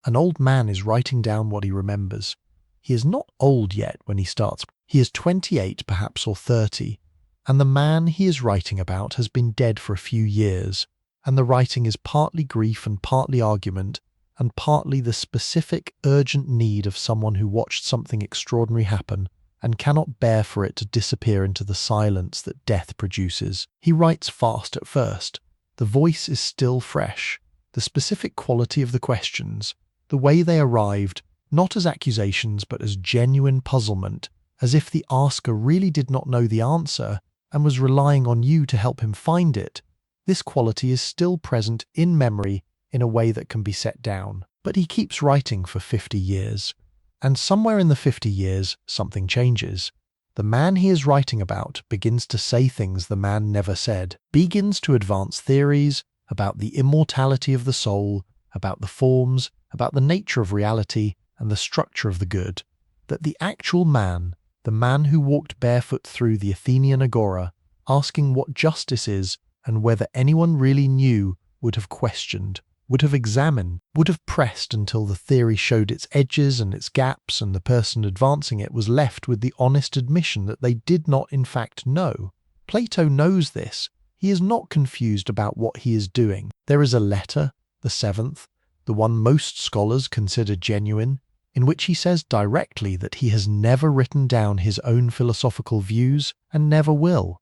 An old man is writing down what he remembers. He is not old yet when he starts. He is 28 perhaps or 30, and the man he is writing about has been dead for a few years, and the writing is partly grief and partly argument, and partly the specific urgent need of someone who watched something extraordinary happen and cannot bear for it to disappear into the silence that death produces. He writes fast at first. The voice is still fresh. The specific quality of the questions, the way they arrived, not as accusations but as genuine puzzlement, as if the asker really did not know the answer and was relying on you to help him find it. This quality is still present in memory in a way that can be set down. But he keeps writing for 50 years. And somewhere in the 50 years, something changes. The man he is writing about begins to say things the man never said, begins to advance theories about the immortality of the soul, about the forms, about the nature of reality and the structure of the good, that the actual man, the man who walked barefoot through the Athenian agora, asking what justice is and whether anyone really knew, would have questioned, would have examined, would have pressed until the theory showed its edges and its gaps, and the person advancing it was left with the honest admission that they did not in fact know. Plato knows this. He is not confused about what he is doing. There is a letter, the seventh, the one most scholars consider genuine, in which he says directly that he has never written down his own philosophical views and never will.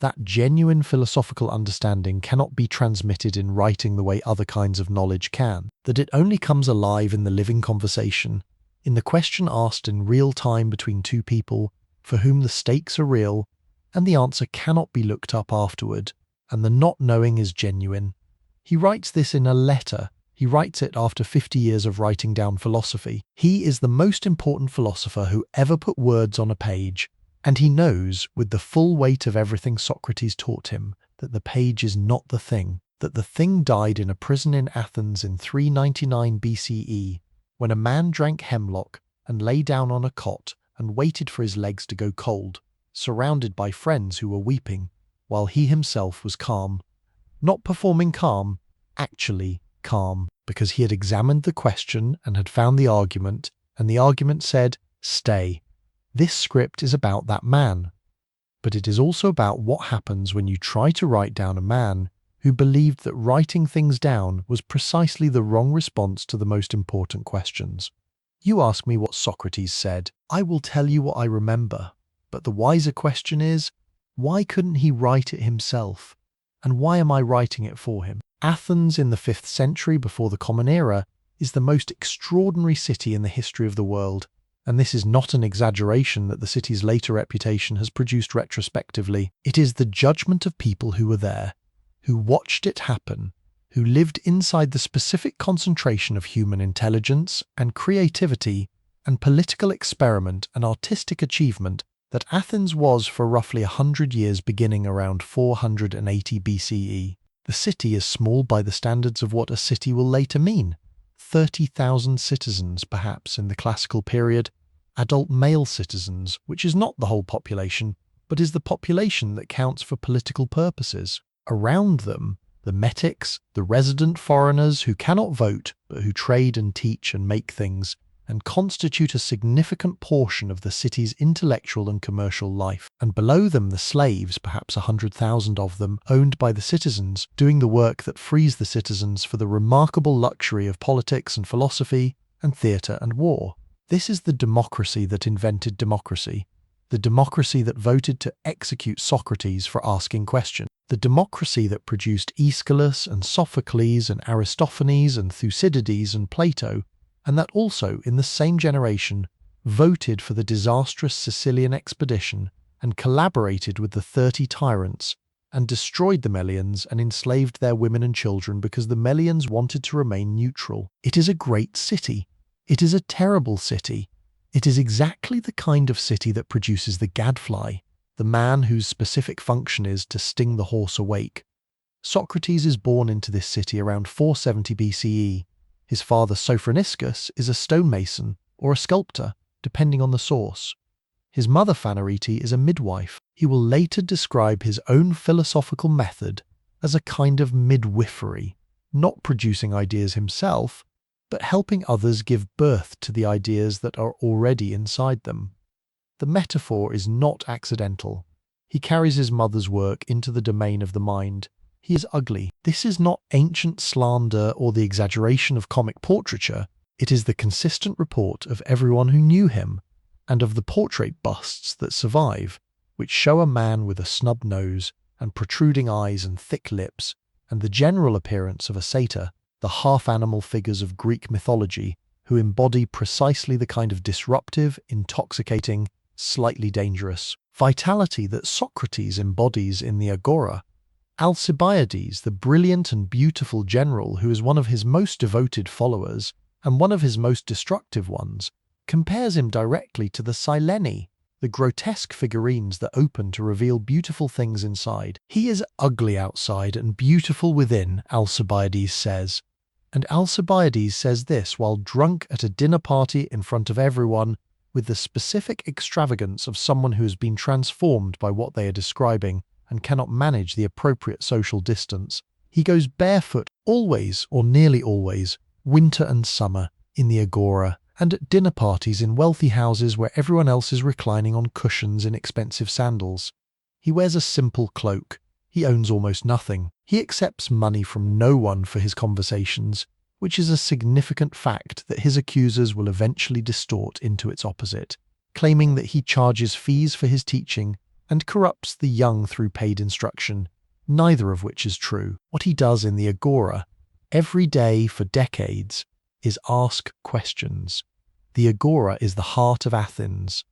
That genuine philosophical understanding cannot be transmitted in writing the way other kinds of knowledge can, that it only comes alive in the living conversation, in the question asked in real time between two people for whom the stakes are real, and the answer cannot be looked up afterward, and the not knowing is genuine. He writes this in a letter. He writes it after 50 years of writing down philosophy. He is the most important philosopher who ever put words on a page, and he knows, with the full weight of everything Socrates taught him, that the page is not the thing, that the thing died in a prison in Athens in 399 BCE, when a man drank hemlock and lay down on a cot and waited for his legs to go cold, surrounded by friends who were weeping, while he himself was calm. Not performing calm, actually calm, because he had examined the question and had found the argument, and the argument said, "Stay." This script is about that man, but it is also about what happens when you try to write down a man who believed that writing things down was precisely the wrong response to the most important questions. You ask me what Socrates said. I will tell you what I remember, but the wiser question is, why couldn't he write it himself? And why am I writing it for him? Athens in the 5th century before the Common Era is the most extraordinary city in the history of the world. And this is not an exaggeration that the city's later reputation has produced retrospectively. It is the judgment of people who were there, who watched it happen, who lived inside the specific concentration of human intelligence and creativity and political experiment and artistic achievement that Athens was for roughly 100 years beginning around 480 BCE. The city is small by the standards of what a city will later mean. 30,000 citizens, perhaps, in the classical period, adult male citizens, which is not the whole population, but is the population that counts for political purposes. Around them, the metics, the resident foreigners who cannot vote, but who trade and teach and make things, and constitute a significant portion of the city's intellectual and commercial life. And below them the slaves, perhaps 100,000 of them, owned by the citizens, doing the work that frees the citizens for the remarkable luxury of politics and philosophy and theatre and war. This is the democracy that invented democracy, the democracy that voted to execute Socrates for asking questions, the democracy that produced Aeschylus and Sophocles and Aristophanes and Thucydides and Plato, and that also, in the same generation, voted for the disastrous Sicilian expedition and collaborated with the 30 tyrants and destroyed the Melians and enslaved their women and children because the Melians wanted to remain neutral. It is a great city. It is a terrible city. It is exactly the kind of city that produces the gadfly, the man whose specific function is to sting the horse awake. Socrates is born into this city around 470 BCE. His father Sophroniscus is a stonemason or a sculptor, depending on the source. His mother Phanerete is a midwife. He will later describe his own philosophical method as a kind of midwifery, not producing ideas himself, but helping others give birth to the ideas that are already inside them. The metaphor is not accidental. He carries his mother's work into the domain of the mind. He is ugly. This is not ancient slander or the exaggeration of comic portraiture. It is the consistent report of everyone who knew him, and of the portrait busts that survive, which show a man with a snub nose and protruding eyes and thick lips, and the general appearance of a satyr, the half-animal figures of Greek mythology, who embody precisely the kind of disruptive, intoxicating, slightly dangerous vitality that Socrates embodies in the Agora. Alcibiades, the brilliant and beautiful general who is one of his most devoted followers and one of his most destructive ones, compares him directly to the Sileni, the grotesque figurines that open to reveal beautiful things inside. He is ugly outside and beautiful within, Alcibiades says. And Alcibiades says this while drunk at a dinner party in front of everyone, with the specific extravagance of someone who has been transformed by what they are describing and cannot manage the appropriate social distance. He goes barefoot always, or nearly always, winter and summer, in the Agora, and at dinner parties in wealthy houses where everyone else is reclining on cushions in expensive sandals. He wears a simple cloak. He owns almost nothing. He accepts money from no one for his conversations, which is a significant fact that his accusers will eventually distort into its opposite, claiming that he charges fees for his teaching and corrupts the young through paid instruction, neither of which is true. What he does in the Agora, every day for decades, is ask questions. The Agora is the heart of Athens,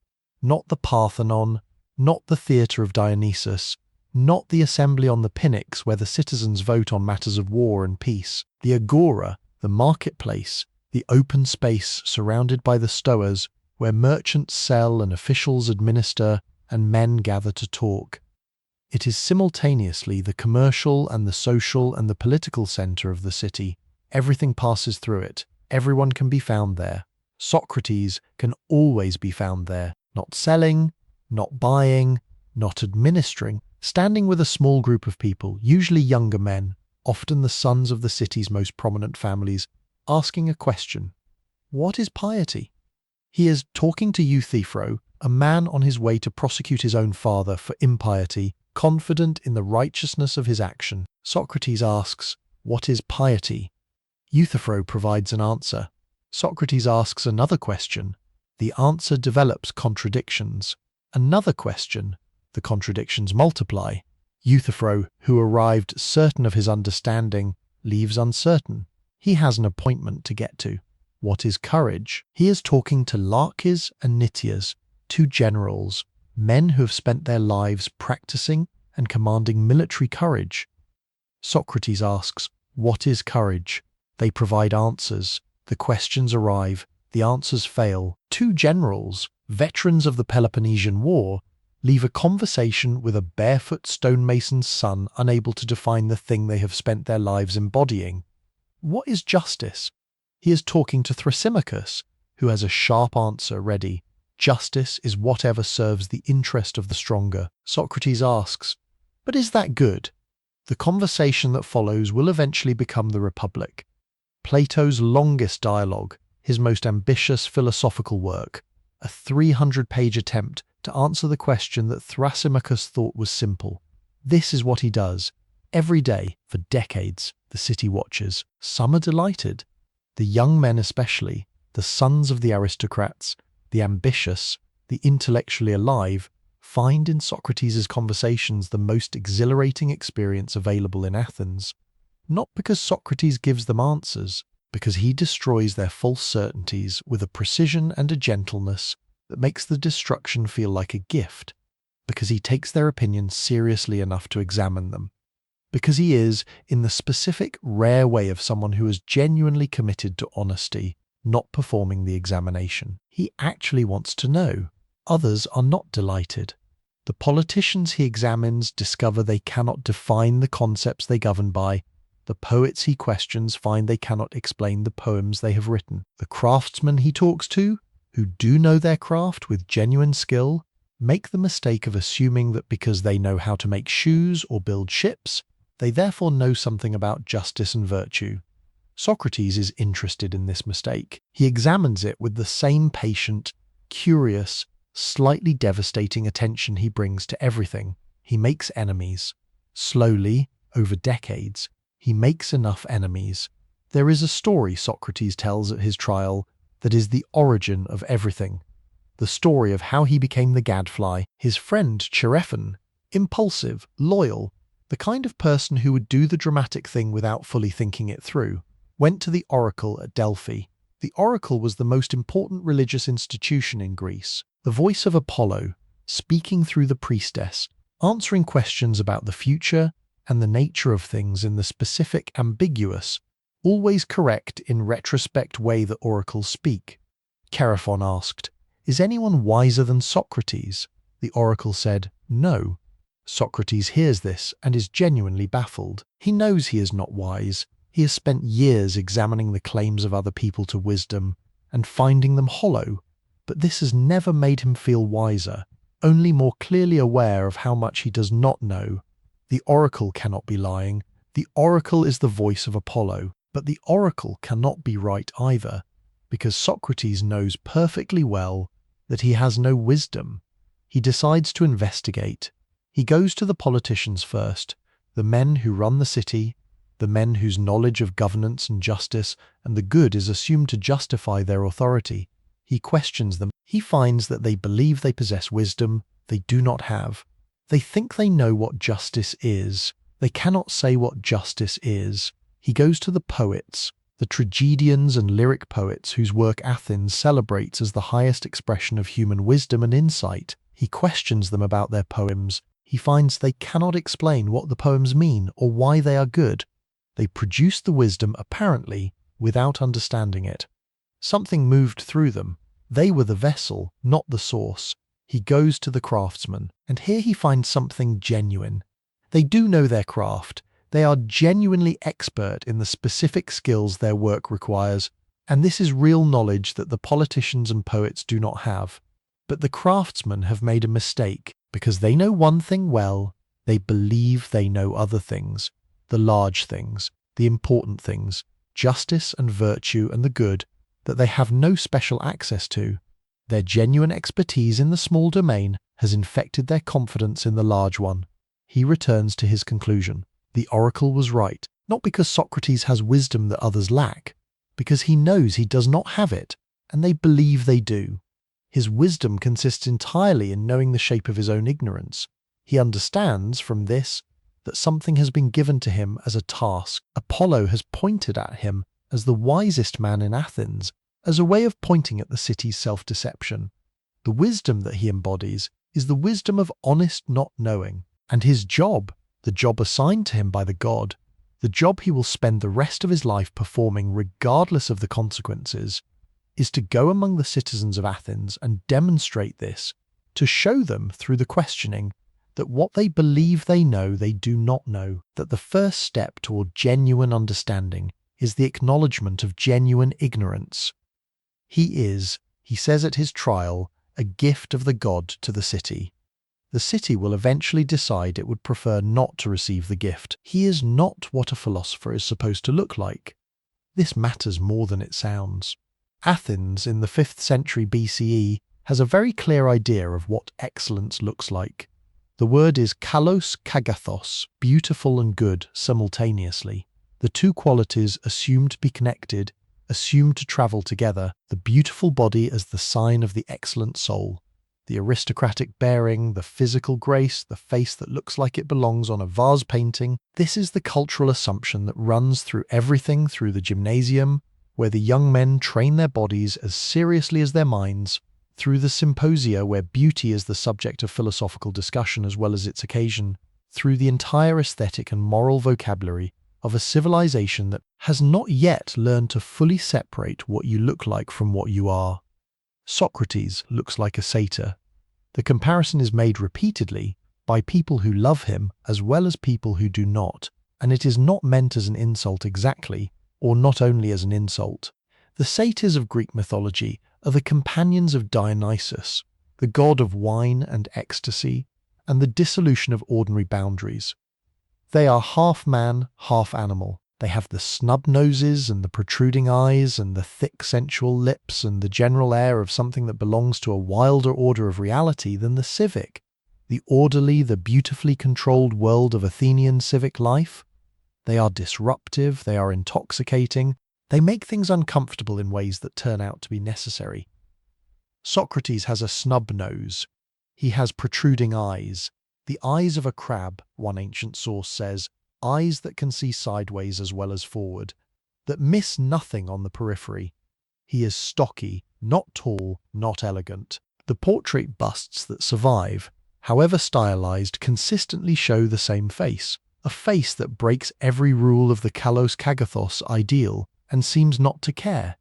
not the Parthenon, not the theatre of Dionysus, not the assembly on the Pnyx where the citizens vote on matters of war and peace. The Agora, the marketplace, the open space surrounded by the Stoas, where merchants sell and officials administer and men gather to talk. It is simultaneously the commercial and the social and the political centre of the city. Everything passes through it. Everyone can be found there. Socrates can always be found there, not selling, not buying, not administering, standing with a small group of people, usually younger men, often the sons of the city's most prominent families, asking a question. What is piety? He is talking to Euthyphro, a man on his way to prosecute his own father for impiety, confident in the righteousness of his action. Socrates asks, "What is piety?" Euthyphro provides an answer. Socrates asks another question. The answer develops contradictions. Another question. The contradictions multiply. Euthyphro, who arrived certain of his understanding, leaves uncertain. He has an appointment to get to. What is courage? He is talking to Larches and Nitias, two generals, men who have spent their lives practicing and commanding military courage. Socrates asks, what is courage? They provide answers. The questions arrive. The answers fail. Two generals, veterans of the Peloponnesian War, leave a conversation with a barefoot stonemason's son unable to define the thing they have spent their lives embodying. What is justice? He is talking to Thrasymachus, who has a sharp answer ready. Justice is whatever serves the interest of the stronger. Socrates asks, but is that good? The conversation that follows will eventually become the Republic, Plato's longest dialogue, his most ambitious philosophical work, a 300-page attempt to answer the question that Thrasymachus thought was simple. This is what he does. Every day, for decades, the city watches. Some are delighted. The young men especially, the sons of the aristocrats, the ambitious, the intellectually alive, find in Socrates' conversations the most exhilarating experience available in Athens. Not because Socrates gives them answers, because he destroys their false certainties with a precision and a gentleness that makes the destruction feel like a gift, because he takes their opinions seriously enough to examine them, because he is, in the specific, rare way of someone who is genuinely committed to honesty, not performing the examination. He actually wants to know. Others are not delighted. The politicians he examines discover they cannot define the concepts they govern by. The poets he questions find they cannot explain the poems they have written. The craftsmen he talks to, who do know their craft with genuine skill, make the mistake of assuming that because they know how to make shoes or build ships, they therefore know something about justice and virtue. Socrates is interested in this mistake. He examines it with the same patient, curious, slightly devastating attention he brings to everything. He makes enemies. Slowly, over decades, he makes enough enemies. There is a story Socrates tells at his trial that is the origin of everything. The story of how he became the gadfly, his friend Cherephan, impulsive, loyal, the kind of person who would do the dramatic thing without fully thinking it through, went to the oracle at Delphi. The oracle was the most important religious institution in Greece, the voice of Apollo, speaking through the priestess, answering questions about the future and the nature of things in the specific, ambiguous, always correct in retrospect way that oracles speak. Cherephan asked, "Is anyone wiser than Socrates?" The oracle said, "No." Socrates hears this and is genuinely baffled. He knows he is not wise. He has spent years examining the claims of other people to wisdom and finding them hollow, but this has never made him feel wiser, only more clearly aware of how much he does not know. The oracle cannot be lying. The oracle is the voice of Apollo, but the oracle cannot be right either, because Socrates knows perfectly well that he has no wisdom. He decides to investigate. He goes to the politicians first, the men who run the city, the men whose knowledge of governance and justice and the good is assumed to justify their authority. He questions them. He finds that they believe they possess wisdom they do not have. They think they know what justice is. They cannot say what justice is. He goes to the poets, the tragedians and lyric poets whose work Athens celebrates as the highest expression of human wisdom and insight. He questions them about their poems. He finds they cannot explain what the poems mean or why they are good. They produce the wisdom, apparently, without understanding it. Something moved through them. They were the vessel, not the source. He goes to the craftsmen, and here he finds something genuine. They do know their craft. They are genuinely expert in the specific skills their work requires, and this is real knowledge that the politicians and poets do not have. But the craftsmen have made a mistake. Because they know one thing well, they believe they know other things, the large things, the important things, justice and virtue and the good, that they have no special access to. Their genuine expertise in the small domain has infected their confidence in the large one. He returns to his conclusion. The oracle was right, not because Socrates has wisdom that others lack, because he knows he does not have it, and they believe they do. His wisdom consists entirely in knowing the shape of his own ignorance. He understands from this that something has been given to him as a task. Apollo has pointed at him as the wisest man in Athens, as a way of pointing at the city's self-deception. The wisdom that he embodies is the wisdom of honest not knowing, and his job, the job assigned to him by the god, the job he will spend the rest of his life performing regardless of the consequences, is to go among the citizens of Athens and demonstrate this, to show them through the questioning that what they believe they know they do not know, that the first step toward genuine understanding is the acknowledgement of genuine ignorance. He is, he says at his trial, a gift of the god to the city. The city will eventually decide it would prefer not to receive the gift. He is not what a philosopher is supposed to look like. This matters more than it sounds. Athens in the 5th century BCE has a very clear idea of what excellence looks like. The word is kalos kagathos, beautiful and good simultaneously. The two qualities assumed to be connected, assumed to travel together, the beautiful body as the sign of the excellent soul, the aristocratic bearing, the physical grace, the face that looks like it belongs on a vase painting. This is the cultural assumption that runs through everything, through the gymnasium, where the young men train their bodies as seriously as their minds, through the symposia where beauty is the subject of philosophical discussion as well as its occasion, through the entire aesthetic and moral vocabulary of a civilization that has not yet learned to fully separate what you look like from what you are. Socrates looks like a satyr. The comparison is made repeatedly by people who love him as well as people who do not, and it is not meant as an insult exactly, or not only as an insult. The satyrs of Greek mythology are the companions of Dionysus, the god of wine and ecstasy, and the dissolution of ordinary boundaries. They are half man, half animal. They have the snub noses and the protruding eyes and the thick sensual lips and the general air of something that belongs to a wilder order of reality than the civic, the orderly, the beautifully controlled world of Athenian civic life. They are disruptive, they are intoxicating, they make things uncomfortable in ways that turn out to be necessary. Socrates has a snub nose. He has protruding eyes. The eyes of a crab, one ancient source says, eyes that can see sideways as well as forward, that miss nothing on the periphery. He is stocky, not tall, not elegant. The portrait busts that survive, however stylized, consistently show the same face, a face that breaks every rule of the kalos kagathos ideal and seems not to care.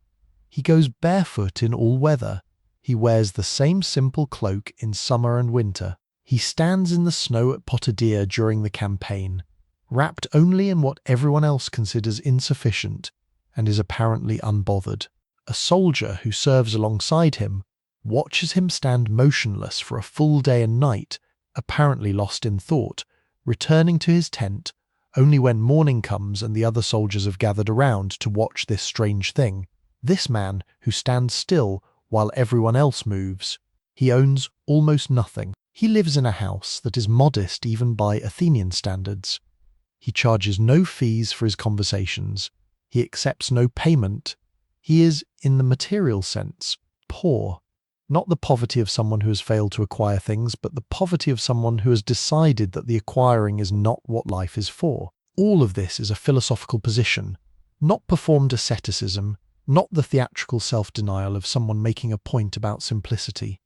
He goes barefoot in all weather. He wears the same simple cloak in summer and winter. He stands in the snow at Potidaea during the campaign, wrapped only in what everyone else considers insufficient, and is apparently unbothered. A soldier who serves alongside him watches him stand motionless for a full day and night, apparently lost in thought, returning to his tent only when morning comes and the other soldiers have gathered around to watch this strange thing. This man who stands still while everyone else moves. He owns almost nothing. He lives in a house that is modest even by Athenian standards. He charges no fees for his conversations. He accepts no payment. He is, in the material sense, poor. Not the poverty of someone who has failed to acquire things, but the poverty of someone who has decided that the acquiring is not what life is for. All of this is a philosophical position, not performed asceticism, not the theatrical self-denial of someone making a point about simplicity.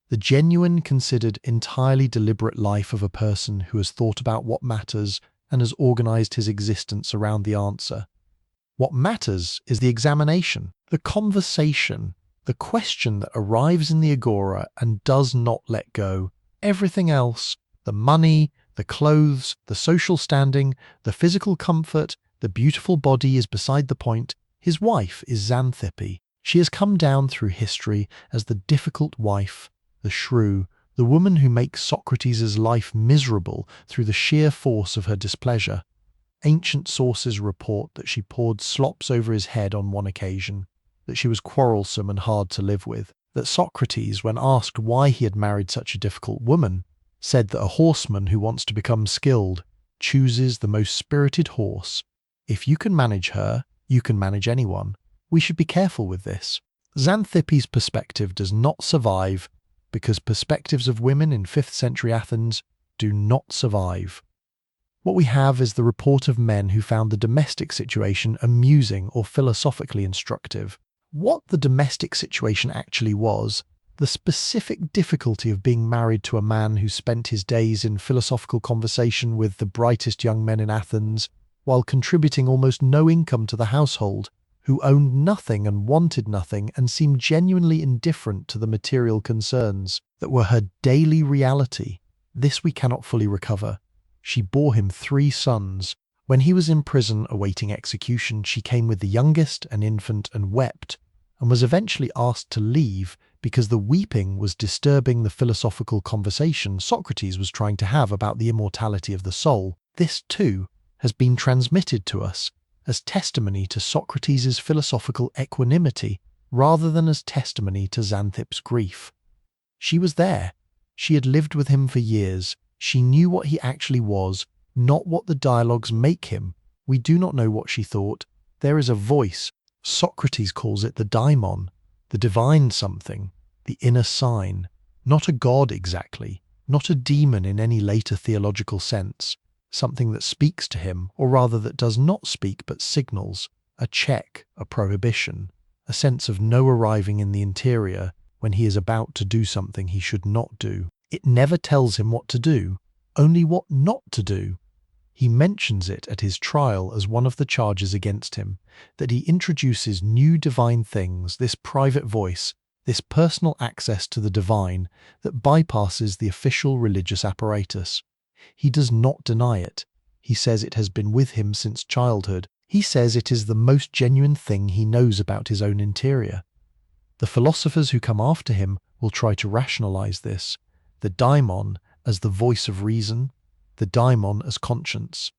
The genuine, considered, entirely deliberate life of a person who has thought about what matters and has organized his existence around the answer. What matters is the examination, the conversation, the question that arrives in the agora and does not let go. Everything else, the money, the clothes, the social standing, the physical comfort, the beautiful body is beside the point. His wife is Xanthippe. She has come down through history as the difficult wife, the shrew, the woman who makes Socrates' life miserable through the sheer force of her displeasure. Ancient sources report that she poured slops over his head on one occasion, that she was quarrelsome and hard to live with, that Socrates, when asked why he had married such a difficult woman, said that a horseman who wants to become skilled chooses the most spirited horse. If you can manage her, you can manage anyone. We should be careful with this. Xanthippe's perspective does not survive because perspectives of women in 5th century Athens do not survive. What we have is the report of men who found the domestic situation amusing or philosophically instructive. What the domestic situation actually was, the specific difficulty of being married to a man who spent his days in philosophical conversation with the brightest young men in Athens, while contributing almost no income to the household, who owned nothing and wanted nothing and seemed genuinely indifferent to the material concerns that were her daily reality. This we cannot fully recover. She bore him 3 sons. When he was in prison awaiting execution, she came with the youngest, an infant, and wept, and was eventually asked to leave because the weeping was disturbing the philosophical conversation Socrates was trying to have about the immortality of the soul. This, too, has been transmitted to us as testimony to Socrates' philosophical equanimity rather than as testimony to Xanthippe's grief. She was there. She had lived with him for years. She knew what he actually was, not what the dialogues make him. We do not know what she thought. There is a voice. Socrates calls it the daimon, the divine something, the inner sign. Not a god exactly, not a demon in any later theological sense. Something that speaks to him, or rather that does not speak but signals, a check, a prohibition, a sense of no arriving in the interior when he is about to do something he should not do. It never tells him what to do, only what not to do. He mentions it at his trial as one of the charges against him, that he introduces new divine things, this private voice, this personal access to the divine that bypasses the official religious apparatus. He does not deny it. He says it has been with him since childhood. He says it is the most genuine thing he knows about his own interior. The philosophers who come after him will try to rationalize this, the daimon as the voice of reason, the daimon as conscience.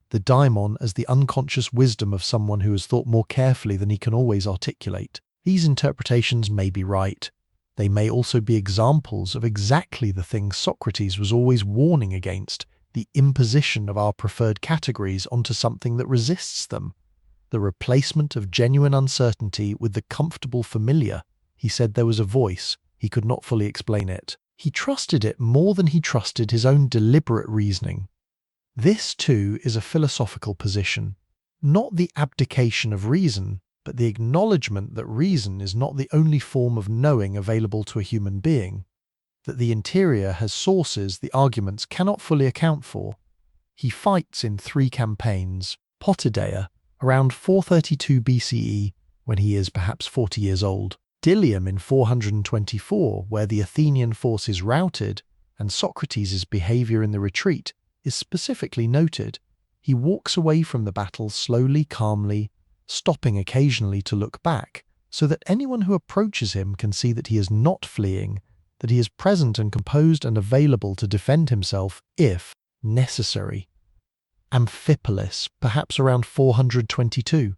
the daimon as the unconscious wisdom of someone who has thought more carefully than he can always articulate. These interpretations may be right. They may also be examples of exactly the things Socrates was always warning against, the imposition of our preferred categories onto something that resists them, the replacement of genuine uncertainty with the comfortable familiar. He said there was a voice, he could not fully explain it. He trusted it more than he trusted his own deliberate reasoning. This, too, is a philosophical position. Not the abdication of reason, but the acknowledgement that reason is not the only form of knowing available to a human being, that the interior has sources the arguments cannot fully account for. He fights in 3 campaigns: Potidaea, around 432 BCE, when he is perhaps 40 years old; Dilium in 424, where the Athenian force is routed, and Socrates' behaviour in the retreat is specifically noted. He walks away from the battle slowly, calmly, stopping occasionally to look back, so that anyone who approaches him can see that he is not fleeing, that he is present and composed and available to defend himself if necessary. Amphipolis, perhaps around 422.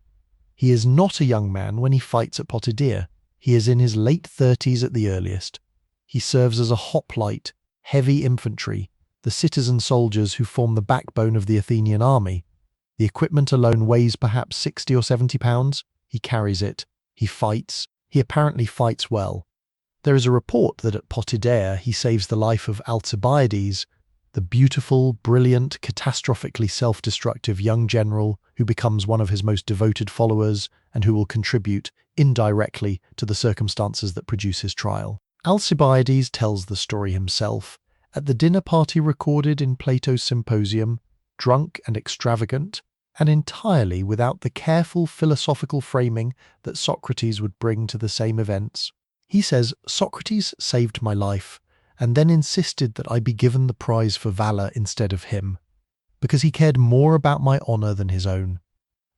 He is not a young man when he fights at Potidaea. He is in his late 30s at the earliest. He serves as a hoplite, heavy infantry, the citizen soldiers who form the backbone of the Athenian army. The equipment alone weighs perhaps 60 or 70 pounds. He carries it. He fights. He apparently fights well. There is a report that at Potidaea he saves the life of Alcibiades, the beautiful, brilliant, catastrophically self-destructive young general who becomes one of his most devoted followers and who will contribute, indirectly, to the circumstances that produce his trial. Alcibiades tells the story himself. At the dinner party recorded in Plato's Symposium, drunk and extravagant, and entirely without the careful philosophical framing that Socrates would bring to the same events. He says, "Socrates saved my life, and then insisted that I be given the prize for valour instead of him, because he cared more about my honour than his own."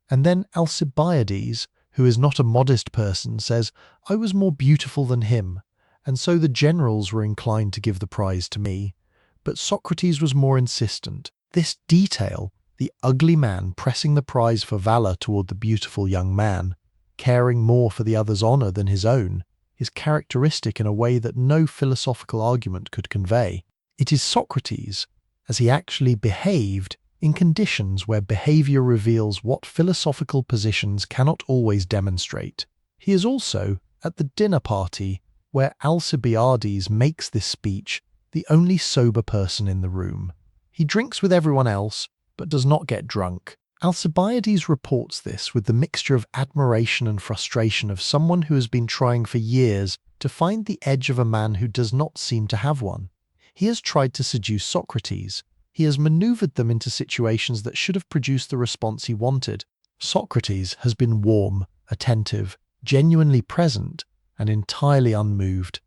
And then Alcibiades, who is not a modest person, says, "I was more beautiful than him, and so the generals were inclined to give the prize to me. But Socrates was more insistent." This detail, the ugly man pressing the prize for valour toward the beautiful young man, caring more for the other's honour than his own, is characteristic in a way that no philosophical argument could convey. It is Socrates, as he actually behaved, in conditions where behaviour reveals what philosophical positions cannot always demonstrate. He is also, at the dinner party, where Alcibiades makes this speech, the only sober person in the room. He drinks with everyone else, but does not get drunk. Alcibiades reports this with the mixture of admiration and frustration of someone who has been trying for years to find the edge of a man who does not seem to have one. He has tried to seduce Socrates. He has maneuvered them into situations that should have produced the response he wanted. Socrates has been warm, attentive, genuinely present, and entirely unmoved.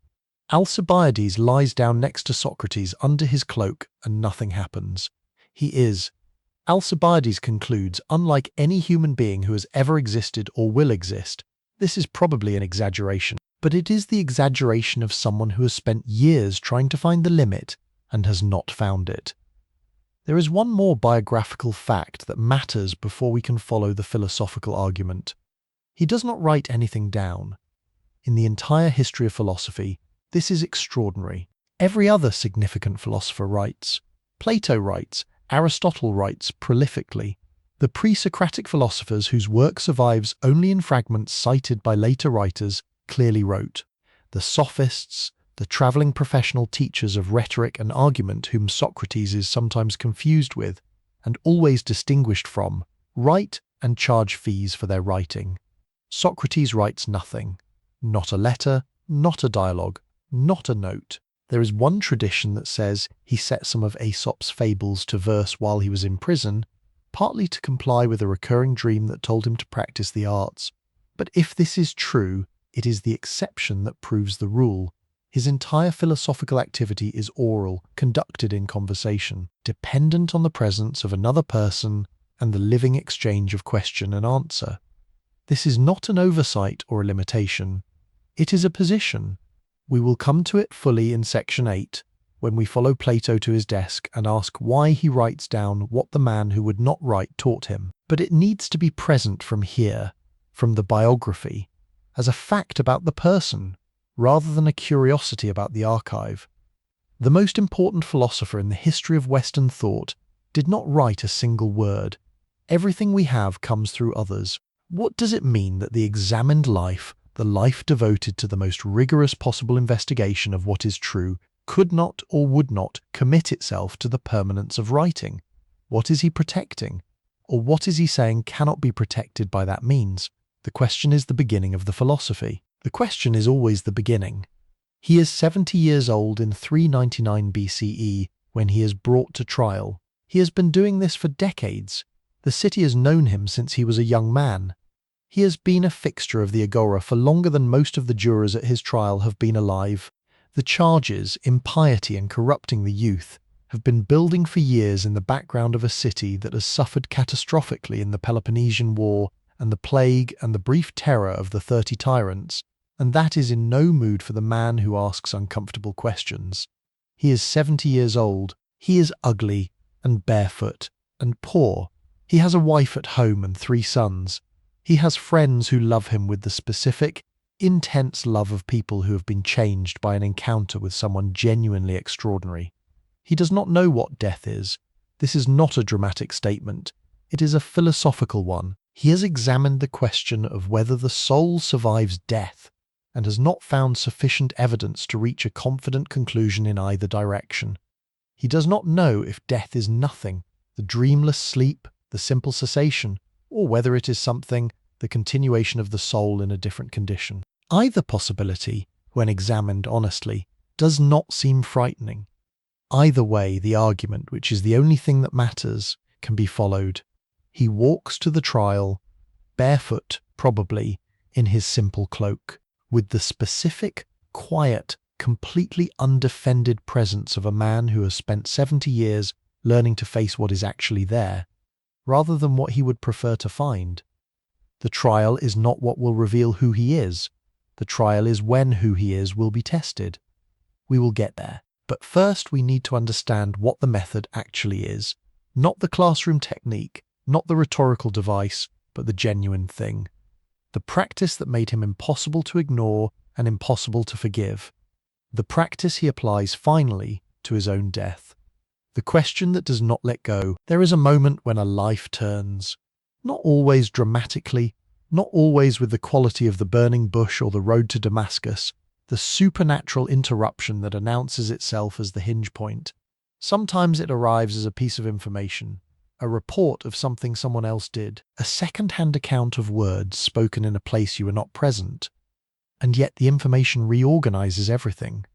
Alcibiades lies down next to Socrates under his cloak, and nothing happens. He is, Alcibiades concludes, unlike any human being who has ever existed or will exist. This is probably an exaggeration, but it is the exaggeration of someone who has spent years trying to find the limit and has not found it. There is one more biographical fact that matters before we can follow the philosophical argument. He does not write anything down. In the entire history of philosophy, this is extraordinary. Every other significant philosopher writes. Plato writes, Aristotle writes prolifically. The pre-Socratic philosophers whose work survives only in fragments cited by later writers clearly wrote. The sophists, the travelling professional teachers of rhetoric and argument whom Socrates is sometimes confused with, and always distinguished from, write and charge fees for their writing. Socrates writes nothing. Not a letter, not a dialogue, not a note. There is one tradition that says he set some of Aesop's fables to verse while he was in prison, partly to comply with a recurring dream that told him to practice the arts. But if this is true, it is the exception that proves the rule. His entire philosophical activity is oral, conducted in conversation, dependent on the presence of another person and the living exchange of question and answer. This is not an oversight or a limitation. It is a position. We will come to it fully in Section 8. when we follow Plato to his desk and ask why he writes down what the man who would not write taught him. But it needs to be present from here, from the biography, as a fact about the person, rather than a curiosity about the archive. The most important philosopher in the history of Western thought did not write a single word. Everything we have comes through others. What does it mean that the examined life, the life devoted to the most rigorous possible investigation of what is true, could not or would not commit itself to the permanence of writing? What is he protecting? Or what is he saying cannot be protected by that means? The question is the beginning of the philosophy. The question is always the beginning. He is 70 years old in 399 BCE when he is brought to trial. He has been doing this for decades. The city has known him since he was a young man. He has been a fixture of the agora for longer than most of the jurors at his trial have been alive. The charges, impiety and corrupting the youth, have been building for years in the background of a city that has suffered catastrophically in the Peloponnesian War and the plague and the brief terror of the 30 tyrants, and that is in no mood for the man who asks uncomfortable questions. He is 70 years old. He is ugly and barefoot and poor. He has a wife at home and 3 sons. He has friends who love him with the specific, intense love of people who have been changed by an encounter with someone genuinely extraordinary. He does not know what death is. This is not a dramatic statement. It is a philosophical one. He has examined the question of whether the soul survives death and has not found sufficient evidence to reach a confident conclusion in either direction. He does not know if death is nothing, the dreamless sleep, the simple cessation, or whether it is something, the continuation of the soul in a different condition. Either possibility, when examined honestly, does not seem frightening. Either way, the argument, which is the only thing that matters, can be followed. He walks to the trial, barefoot, probably, in his simple cloak, with the specific, quiet, completely undefended presence of a man who has spent 70 years learning to face what is actually there, rather than what he would prefer to find. The trial is not what will reveal who he is. The trial is when who he is will be tested. We will get there. But first we need to understand what the method actually is. Not the classroom technique, not the rhetorical device, but the genuine thing. The practice that made him impossible to ignore and impossible to forgive. The practice he applies finally to his own death. The question that does not let go. There is a moment when a life turns. Not always dramatically, not always with the quality of the burning bush or the road to Damascus, the supernatural interruption that announces itself as the hinge point. Sometimes it arrives as a piece of information, a report of something someone else did, a second-hand account of words spoken in a place you were not present. And yet the information reorganizes everything.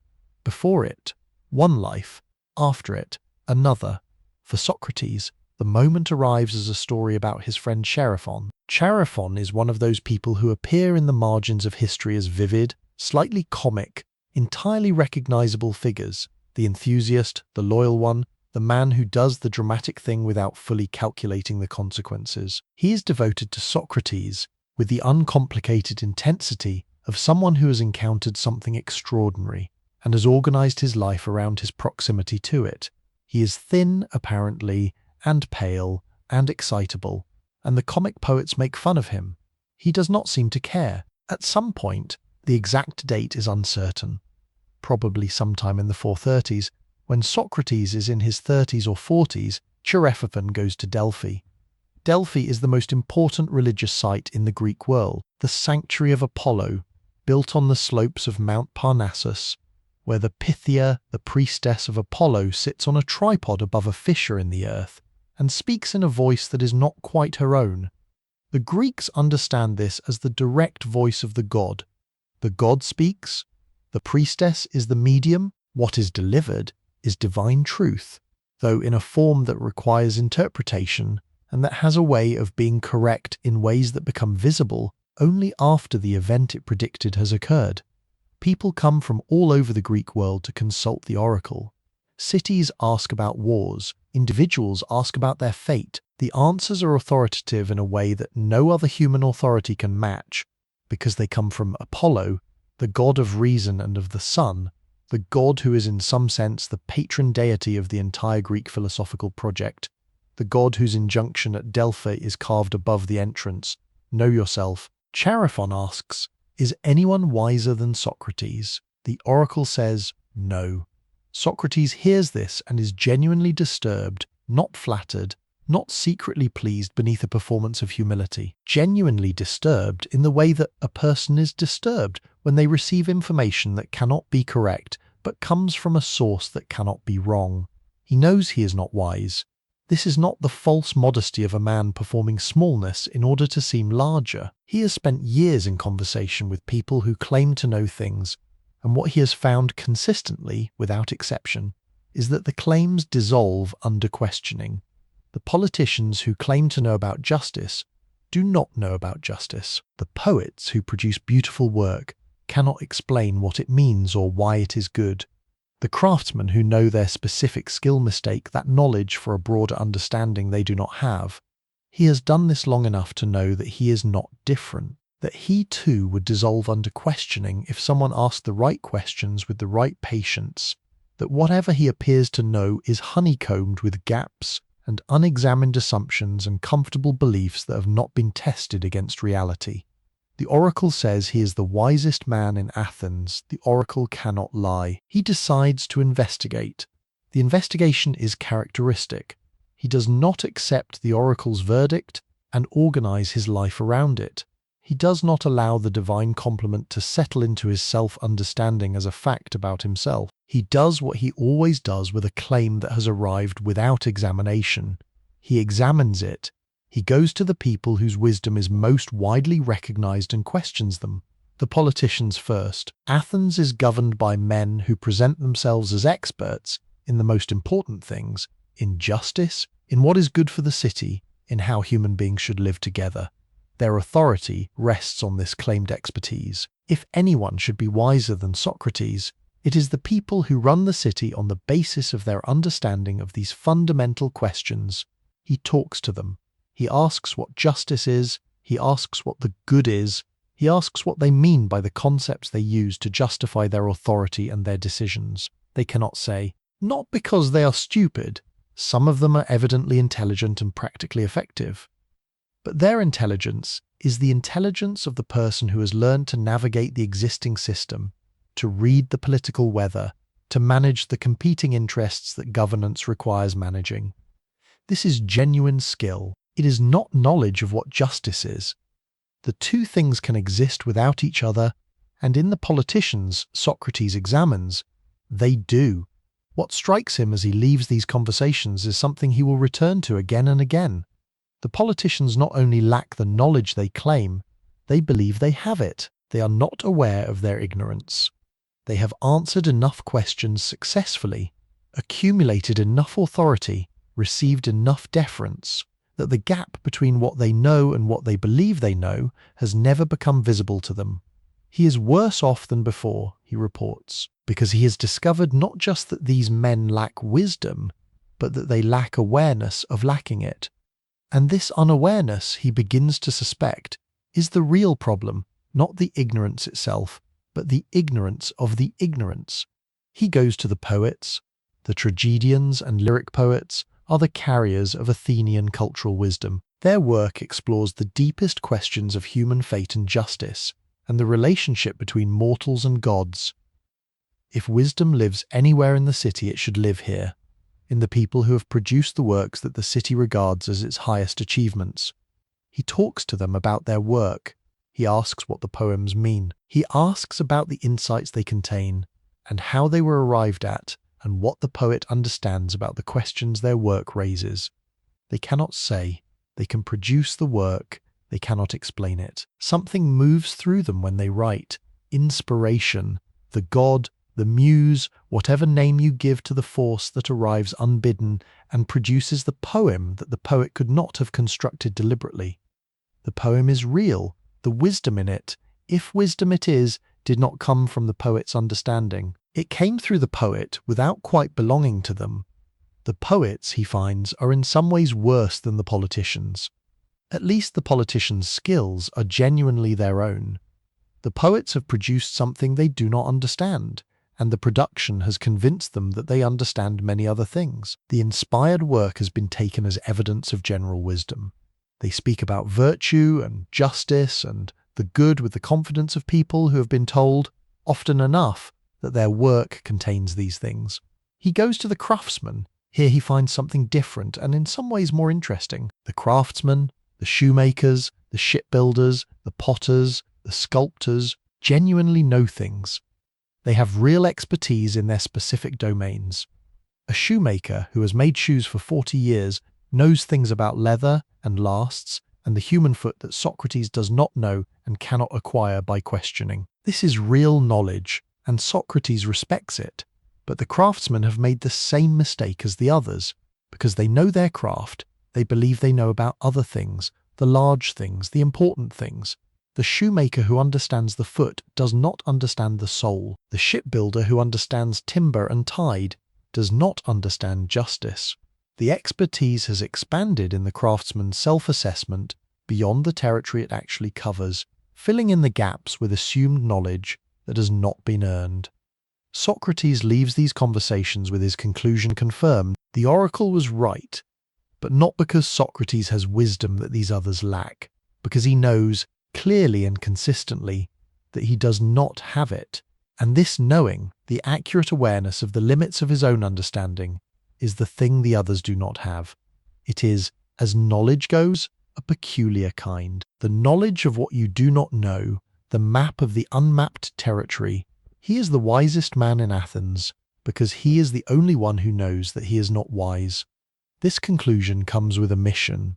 Before it, one life. After it, another. For Socrates, the moment arrives as a story about his friend Chaerephon. Chaerephon is one of those people who appear in the margins of history as vivid, slightly comic, entirely recognizable figures. The enthusiast, the loyal one, the man who does the dramatic thing without fully calculating the consequences. He is devoted to Socrates with the uncomplicated intensity of someone who has encountered something extraordinary and has organized his life around his proximity to it. He is thin, apparently, and pale, and excitable, and the comic poets make fun of him. He does not seem to care. At some point, the exact date is uncertain, probably sometime in the 430s, when Socrates is in his 30s or 40s, Chaerephon goes to Delphi. Delphi is the most important religious site in the Greek world, the sanctuary of Apollo, built on the slopes of Mount Parnassus, where the Pythia, the priestess of Apollo, sits on a tripod above a fissure in the earth and speaks in a voice that is not quite her own. The Greeks understand this as the direct voice of the god. The god speaks, the priestess is the medium, what is delivered is divine truth, though in a form that requires interpretation and that has a way of being correct in ways that become visible only after the event it predicted has occurred. People come from all over the Greek world to consult the oracle. Cities ask about wars, individuals ask about their fate. The answers are authoritative in a way that no other human authority can match, because they come from Apollo, the god of reason and of the sun, the god who is in some sense the patron deity of the entire Greek philosophical project, the god whose injunction at Delphi is carved above the entrance, know yourself. Chaerephon asks, is anyone wiser than Socrates? The oracle says, no. Socrates hears this and is genuinely disturbed, not flattered, not secretly pleased beneath a performance of humility. Genuinely disturbed in the way that a person is disturbed when they receive information that cannot be correct, but comes from a source that cannot be wrong. He knows he is not wise. This is not the false modesty of a man performing smallness in order to seem larger. He has spent years in conversation with people who claim to know things, and what he has found consistently, without exception, is that the claims dissolve under questioning. The politicians who claim to know about justice do not know about justice. The poets who produce beautiful work cannot explain what it means or why it is good. The craftsmen who know their specific skill mistake that knowledge for a broader understanding they do not have. He has done this long enough to know that he is not different, that he too would dissolve under questioning if someone asked the right questions with the right patience, that whatever he appears to know is honeycombed with gaps and unexamined assumptions and comfortable beliefs that have not been tested against reality. The oracle says he is the wisest man in Athens. The oracle cannot lie. He decides to investigate. The investigation is characteristic. He does not accept the oracle's verdict and organize his life around it. He does not allow the divine compliment to settle into his self-understanding as a fact about himself. He does what he always does with a claim that has arrived without examination. He examines it. He goes to the people whose wisdom is most widely recognized and questions them. The politicians first. Athens is governed by men who present themselves as experts in the most important things, in justice, in what is good for the city, in how human beings should live together. Their authority rests on this claimed expertise. If anyone should be wiser than Socrates, it is the people who run the city on the basis of their understanding of these fundamental questions. He talks to them. He asks what justice is. He asks what the good is. He asks what they mean by the concepts they use to justify their authority and their decisions. They cannot say, not because they are stupid. Some of them are evidently intelligent and practically effective. But their intelligence is the intelligence of the person who has learned to navigate the existing system, to read the political weather, to manage the competing interests that governance requires managing. This is genuine skill. It is not knowledge of what justice is. The two things can exist without each other, and in the politicians Socrates examines, they do. What strikes him as he leaves these conversations is something he will return to again and again. The politicians not only lack the knowledge they claim, they believe they have it. They are not aware of their ignorance. They have answered enough questions successfully, accumulated enough authority, received enough deference, that the gap between what they know and what they believe they know has never become visible to them. He is worse off than before, he reports, because he has discovered not just that these men lack wisdom, but that they lack awareness of lacking it. And this unawareness, he begins to suspect, is the real problem, not the ignorance itself, but the ignorance of the ignorance. He goes to the poets. The tragedians and lyric poets are the carriers of Athenian cultural wisdom. Their work explores the deepest questions of human fate and justice, and the relationship between mortals and gods. If wisdom lives anywhere in the city, it should live here, in the people who have produced the works that the city regards as its highest achievements. He talks to them about their work. He asks what the poems mean. He asks about the insights they contain, and how they were arrived at, and what the poet understands about the questions their work raises. They cannot say. They can produce the work. They cannot explain it. Something moves through them when they write. Inspiration, the god, the muse, whatever name you give to the force that arrives unbidden and produces the poem that the poet could not have constructed deliberately. The poem is real. The wisdom in it, if wisdom it is, did not come from the poet's understanding. It came through the poet without quite belonging to them. The poets, he finds, are in some ways worse than the politicians. At least the politicians' skills are genuinely their own. The poets have produced something they do not understand, and the production has convinced them that they understand many other things. The inspired work has been taken as evidence of general wisdom. They speak about virtue and justice and the good with the confidence of people who have been told, often enough, that their work contains these things. He goes to the craftsman. Here he finds something different and in some ways more interesting. The craftsmen, the shoemakers, the shipbuilders, the potters, the sculptors genuinely know things. They have real expertise in their specific domains. A shoemaker who has made shoes for 40 years knows things about leather and lasts and the human foot that Socrates does not know and cannot acquire by questioning. This is real knowledge, and Socrates respects it. But the craftsmen have made the same mistake as the others. Because they know their craft, they believe they know about other things, the large things, the important things. The shoemaker who understands the foot does not understand the soul. The shipbuilder who understands timber and tide does not understand justice. The expertise has expanded in the craftsman's self-assessment beyond the territory it actually covers, filling in the gaps with assumed knowledge that has not been earned. Socrates leaves these conversations with his conclusion confirmed. The oracle was right, but not because Socrates has wisdom that these others lack, because he knows clearly and consistently that he does not have it. And this knowing, the accurate awareness of the limits of his own understanding, is the thing the others do not have. It is, as knowledge goes, a peculiar kind. The knowledge of what you do not know, the map of the unmapped territory. He is the wisest man in Athens, because he is the only one who knows that he is not wise. This conclusion comes with a mission.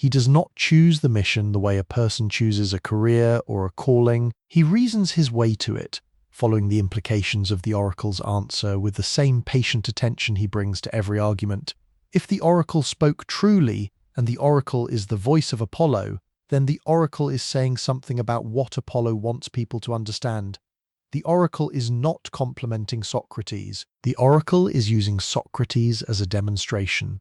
He does not choose the mission the way a person chooses a career or a calling. He reasons his way to it, following the implications of the oracle's answer with the same patient attention he brings to every argument. If the oracle spoke truly, and the oracle is the voice of Apollo, then the oracle is saying something about what Apollo wants people to understand. The oracle is not complimenting Socrates. The oracle is using Socrates as a demonstration.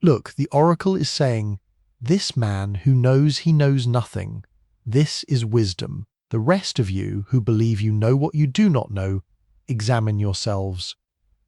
Look, the oracle is saying, this man who knows he knows nothing, this is wisdom. The rest of you who believe you know what you do not know, examine yourselves.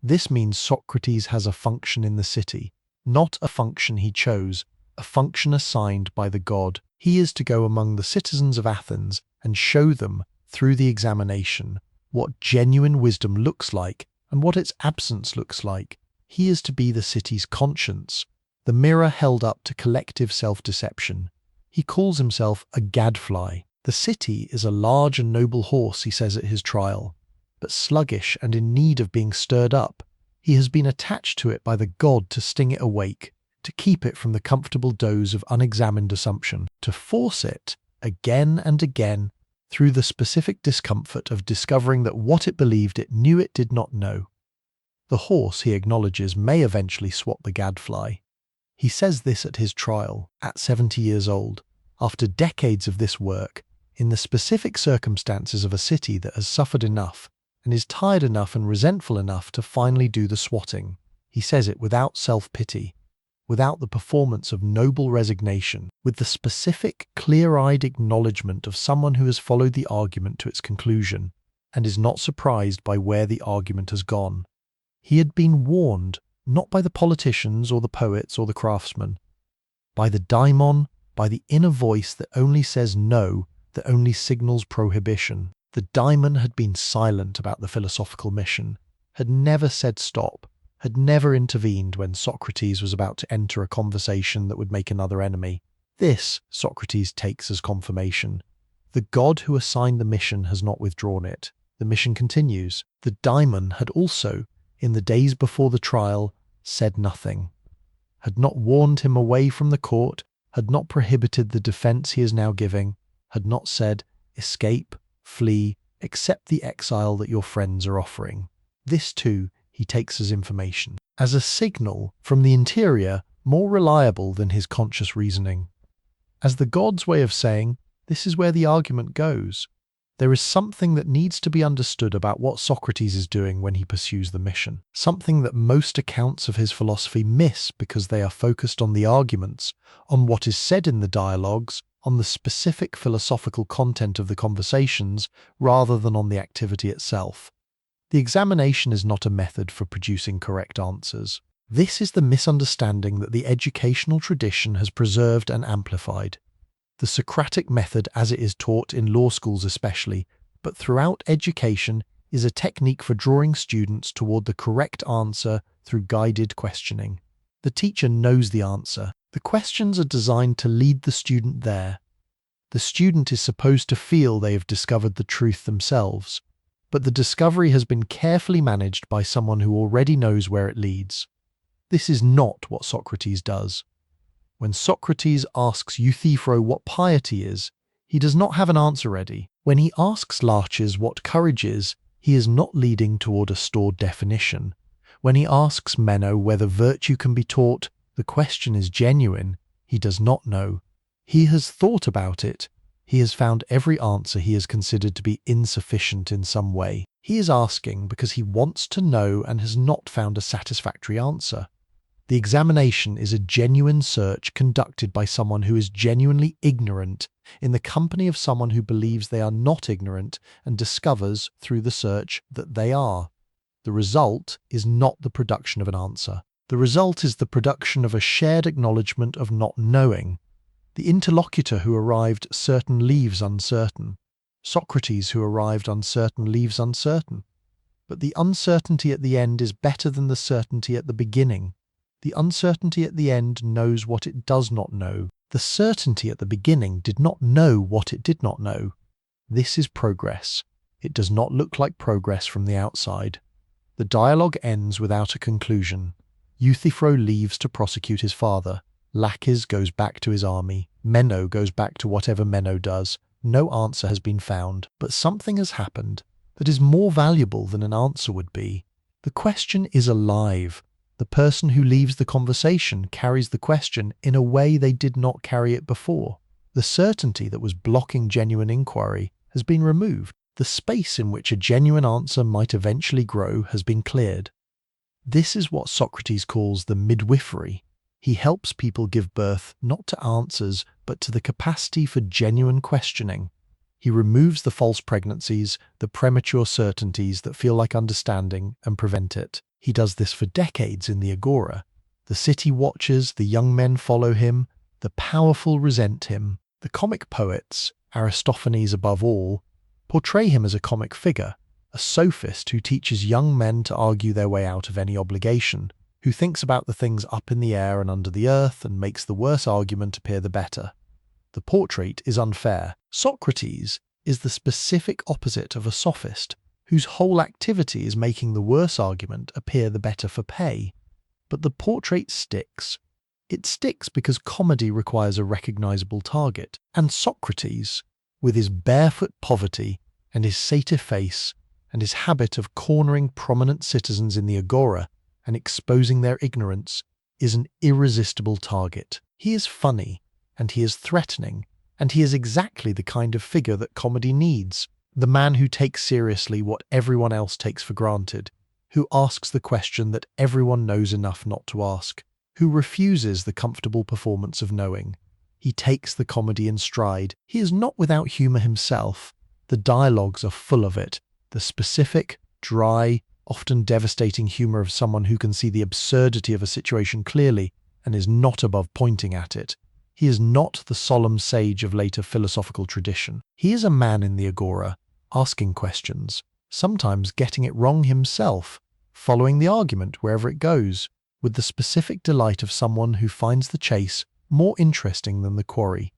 This means Socrates has a function in the city, not a function he chose, a function assigned by the god. He is to go among the citizens of Athens and show them, through the examination, what genuine wisdom looks like and what its absence looks like. He is to be the city's conscience, the mirror held up to collective self-deception. He calls himself a gadfly. The city is a large and noble horse, he says at his trial, but sluggish and in need of being stirred up. He has been attached to it by the god to sting it awake, to keep it from the comfortable doze of unexamined assumption, to force it, again and again, through the specific discomfort of discovering that what it believed it knew it did not know. The horse, he acknowledges, may eventually swat the gadfly. He says this at his trial, at 70 years old, after decades of this work, in the specific circumstances of a city that has suffered enough and is tired enough and resentful enough to finally do the swatting. He says it without self-pity, without the performance of noble resignation, with the specific, clear-eyed acknowledgement of someone who has followed the argument to its conclusion and is not surprised by where the argument has gone. He had been warned, not by the politicians or the poets or the craftsmen, by the daimon, by the inner voice that only says no, that only signals prohibition. The daimon had been silent about the philosophical mission, had never said stop, had never intervened when Socrates was about to enter a conversation that would make another enemy. This, Socrates takes as confirmation. The god who assigned the mission has not withdrawn it. The mission continues. The daimon had also, in the days before the trial, said nothing, had not warned him away from the court, had not prohibited the defense he is now giving, had not said, escape, flee, accept the exile that your friends are offering. This too he takes as information, as a signal from the interior more reliable than his conscious reasoning, as the god's way of saying, this is where the argument goes. There is something that needs to be understood about what Socrates is doing when he pursues the mission, something that most accounts of his philosophy miss because they are focused on the arguments, on what is said in the dialogues, on the specific philosophical content of the conversations, rather than on the activity itself. The examination is not a method for producing correct answers. This is the misunderstanding that the educational tradition has preserved and amplified. The Socratic method, as it is taught in law schools especially, but throughout education, is a technique for drawing students toward the correct answer through guided questioning. The teacher knows the answer. The questions are designed to lead the student there. The student is supposed to feel they have discovered the truth themselves, but the discovery has been carefully managed by someone who already knows where it leads. This is not what Socrates does. When Socrates asks Euthyphro what piety is, he does not have an answer ready. When he asks Laches what courage is, he is not leading toward a stored definition. When he asks Meno whether virtue can be taught, the question is genuine. He does not know. He has thought about it. He has found every answer he has considered to be insufficient in some way. He is asking because he wants to know and has not found a satisfactory answer. The examination is a genuine search conducted by someone who is genuinely ignorant in the company of someone who believes they are not ignorant and discovers through the search that they are. The result is not the production of an answer. The result is the production of a shared acknowledgement of not knowing. The interlocutor who arrived certain leaves uncertain. Socrates who arrived uncertain leaves uncertain. But the uncertainty at the end is better than the certainty at the beginning. The uncertainty at the end knows what it does not know. The certainty at the beginning did not know what it did not know. This is progress. It does not look like progress from the outside. The dialogue ends without a conclusion. Euthyphro leaves to prosecute his father. Laches goes back to his army. Meno goes back to whatever Meno does. No answer has been found, but something has happened that is more valuable than an answer would be. The question is alive. The person who leaves the conversation carries the question in a way they did not carry it before. The certainty that was blocking genuine inquiry has been removed. The space in which a genuine answer might eventually grow has been cleared. This is what Socrates calls the midwifery. He helps people give birth not to answers, but to the capacity for genuine questioning. He removes the false pregnancies, the premature certainties that feel like understanding, and prevent it. He does this for decades in the Agora. The city watches, the young men follow him, the powerful resent him. The comic poets, Aristophanes above all, portray him as a comic figure, a sophist who teaches young men to argue their way out of any obligation, who thinks about the things up in the air and under the earth and makes the worse argument appear the better. The portrait is unfair. Socrates is the specific opposite of a sophist, whose whole activity is making the worse argument appear the better for pay. But the portrait sticks. It sticks because comedy requires a recognizable target, and Socrates, with his barefoot poverty and his satyr face and his habit of cornering prominent citizens in the Agora and exposing their ignorance, is an irresistible target. He is funny, and he is threatening, and he is exactly the kind of figure that comedy needs. The man who takes seriously what everyone else takes for granted, who asks the question that everyone knows enough not to ask, who refuses the comfortable performance of knowing. He takes the comedy in stride. He is not without humour himself. The dialogues are full of it. The specific, dry, often devastating humour of someone who can see the absurdity of a situation clearly and is not above pointing at it. He is not the solemn sage of later philosophical tradition. He is a man in the Agora, asking questions, sometimes getting it wrong himself, following the argument wherever it goes, with the specific delight of someone who finds the chase more interesting than the quarry.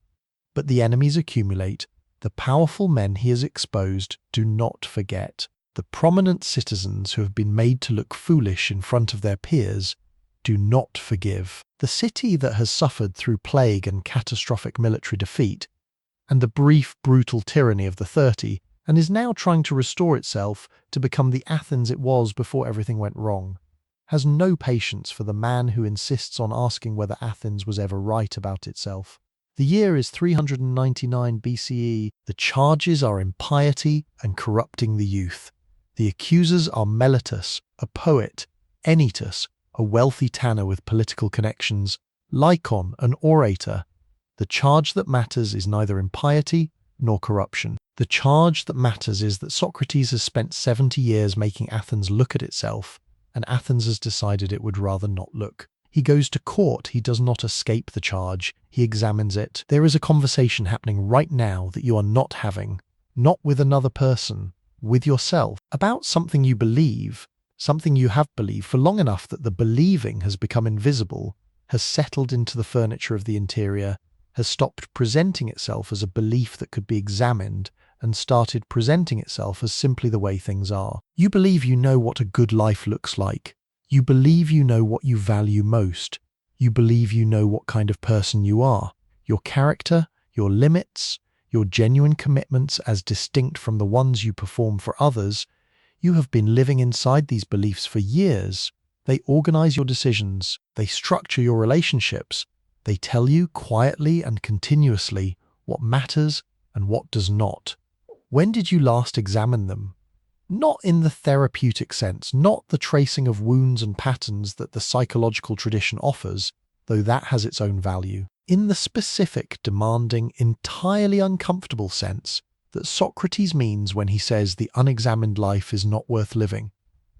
But the enemies accumulate. The powerful men he has exposed do not forget. The prominent citizens who have been made to look foolish in front of their peers do not forgive. The city that has suffered through plague and catastrophic military defeat, and the brief, brutal tyranny of the 30, and is now trying to restore itself to become the Athens it was before everything went wrong, has no patience for the man who insists on asking whether Athens was ever right about itself. The year is 399 BCE. The charges are impiety and corrupting the youth. The accusers are Meletus, a poet, Anytus, a wealthy tanner with political connections, Lycon, an orator. The charge that matters is neither impiety nor corruption. The charge that matters is that Socrates has spent 70 years making Athens look at itself, and Athens has decided it would rather not look. He goes to court. He does not escape the charge. He examines it. There is a conversation happening right now that you are not having, not with another person, with yourself, about something you believe, something you have believed for long enough that the believing has become invisible, has settled into the furniture of the interior, has stopped presenting itself as a belief that could be examined, and started presenting itself as simply the way things are. You believe you know what a good life looks like. You believe you know what you value most. You believe you know what kind of person you are, your character, your limits, your genuine commitments as distinct from the ones you perform for others. You have been living inside these beliefs for years. They organize your decisions. They structure your relationships. They tell you quietly and continuously what matters and what does not. When did you last examine them? Not in the therapeutic sense, not the tracing of wounds and patterns that the psychological tradition offers, though that has its own value. In the specific, demanding, entirely uncomfortable sense that Socrates means when he says the unexamined life is not worth living.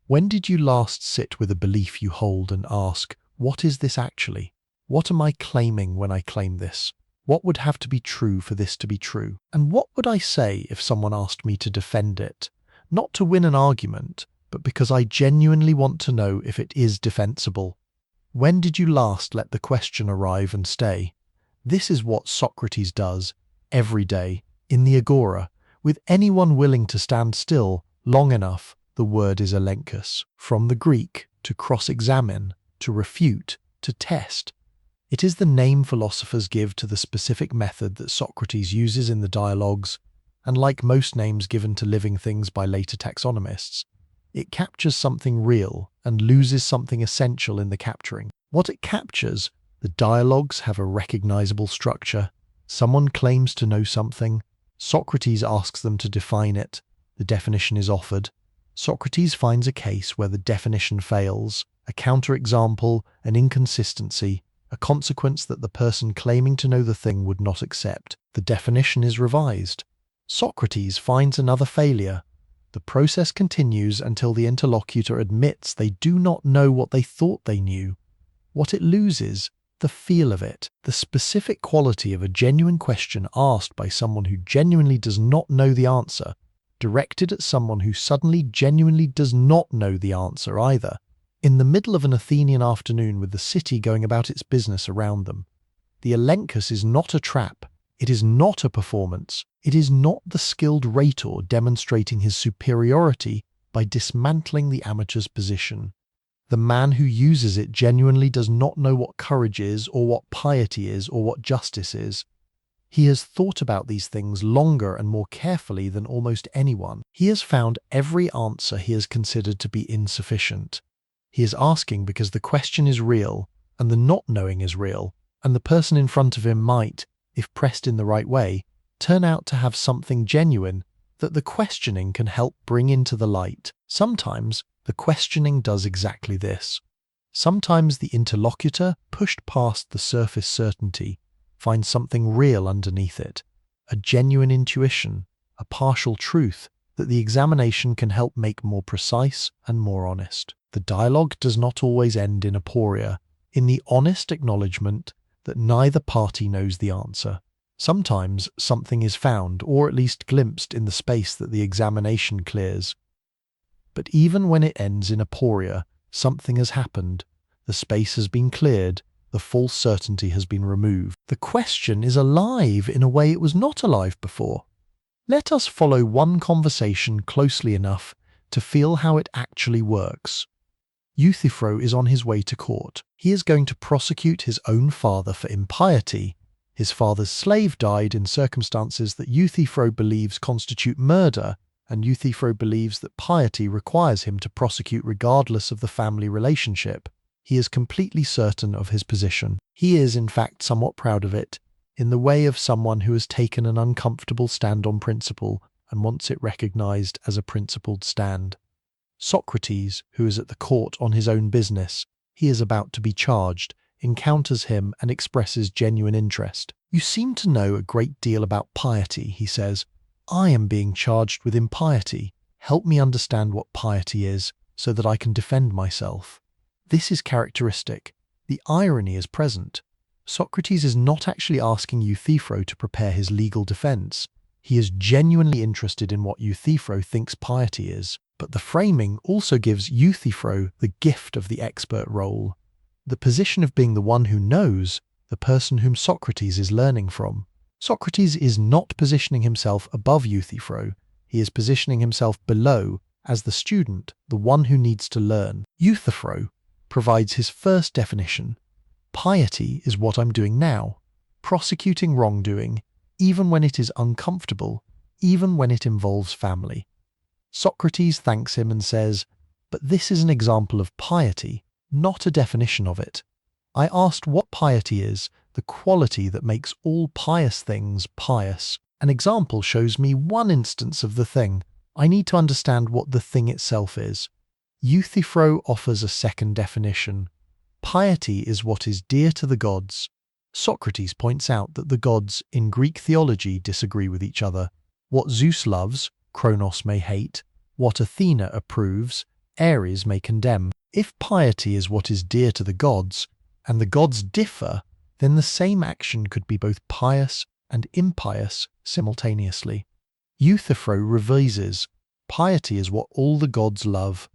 When did you last sit with a belief you hold and ask, what is this actually? What am I claiming when I claim this? What would have to be true for this to be true? And what would I say if someone asked me to defend it? Not to win an argument, but because I genuinely want to know if it is defensible. When did you last let the question arrive and stay? This is what Socrates does every day in the agora, with anyone willing to stand still long enough. The word is elenchus, from the Greek to cross-examine, to refute, to test. It is the name philosophers give to the specific method that Socrates uses in the dialogues, and like most names given to living things by later taxonomists, it captures something real and loses something essential in the capturing. What it captures, the dialogues have a recognizable structure. Someone claims to know something. Socrates asks them to define it. The definition is offered. Socrates finds a case where the definition fails, a counterexample, an inconsistency, a consequence that the person claiming to know the thing would not accept. The definition is revised. Socrates finds another failure. The process continues until the interlocutor admits they do not know what they thought they knew. What it loses, the feel of it, the specific quality of a genuine question asked by someone who genuinely does not know the answer, directed at someone who suddenly genuinely does not know the answer either, in the middle of an Athenian afternoon with the city going about its business around them. The elenchus is not a trap. It is not a performance. It is not the skilled rhetor demonstrating his superiority by dismantling the amateur's position. The man who uses it genuinely does not know what courage is, or what piety is, or what justice is. He has thought about these things longer and more carefully than almost anyone. He has found every answer he has considered to be insufficient. He is asking because the question is real, and the not knowing is real, and the person in front of him might, if pressed in the right way, turn out to have something genuine that the questioning can help bring into the light. Sometimes the questioning does exactly this. Sometimes the interlocutor, pushed past the surface certainty, finds something real underneath it, a genuine intuition, a partial truth that the examination can help make more precise and more honest. The dialogue does not always end in aporia, in the honest acknowledgement that neither party knows the answer. Sometimes something is found, or at least glimpsed in the space that the examination clears. But even when it ends in aporia, something has happened. The space has been cleared. The false certainty has been removed. The question is alive in a way it was not alive before. Let us follow one conversation closely enough to feel how it actually works. Euthyphro is on his way to court. He is going to prosecute his own father for impiety. His father's slave died in circumstances that Euthyphro believes constitute murder, and Euthyphro believes that piety requires him to prosecute regardless of the family relationship. He is completely certain of his position. He is, in fact, somewhat proud of it, in the way of someone who has taken an uncomfortable stand on principle and wants it recognized as a principled stand. Socrates, who is at the court on his own business, he is about to be charged, encounters him and expresses genuine interest. "You seem to know a great deal about piety," he says. "I am being charged with impiety. Help me understand what piety is, so that I can defend myself." This is characteristic. The irony is present. Socrates is not actually asking Euthyphro to prepare his legal defense. He is genuinely interested in what Euthyphro thinks piety is. But the framing also gives Euthyphro the gift of the expert role, the position of being the one who knows, the person whom Socrates is learning from. Socrates is not positioning himself above Euthyphro. He is positioning himself below, as the student, the one who needs to learn. Euthyphro provides his first definition. Piety is what I'm doing now, prosecuting wrongdoing, even when it is uncomfortable, even when it involves family. Socrates thanks him and says, "But this is an example of piety, not a definition of it. I asked what piety is, the quality that makes all pious things pious. An example shows me one instance of the thing. I need to understand what the thing itself is." Euthyphro offers a second definition. Piety is what is dear to the gods. Socrates points out that the gods in Greek theology disagree with each other. What Zeus loves, Kronos may hate. What Athena approves, Ares may condemn. If piety is what is dear to the gods, and the gods differ, then the same action could be both pious and impious simultaneously. Euthyphro revises, piety is what all the gods love.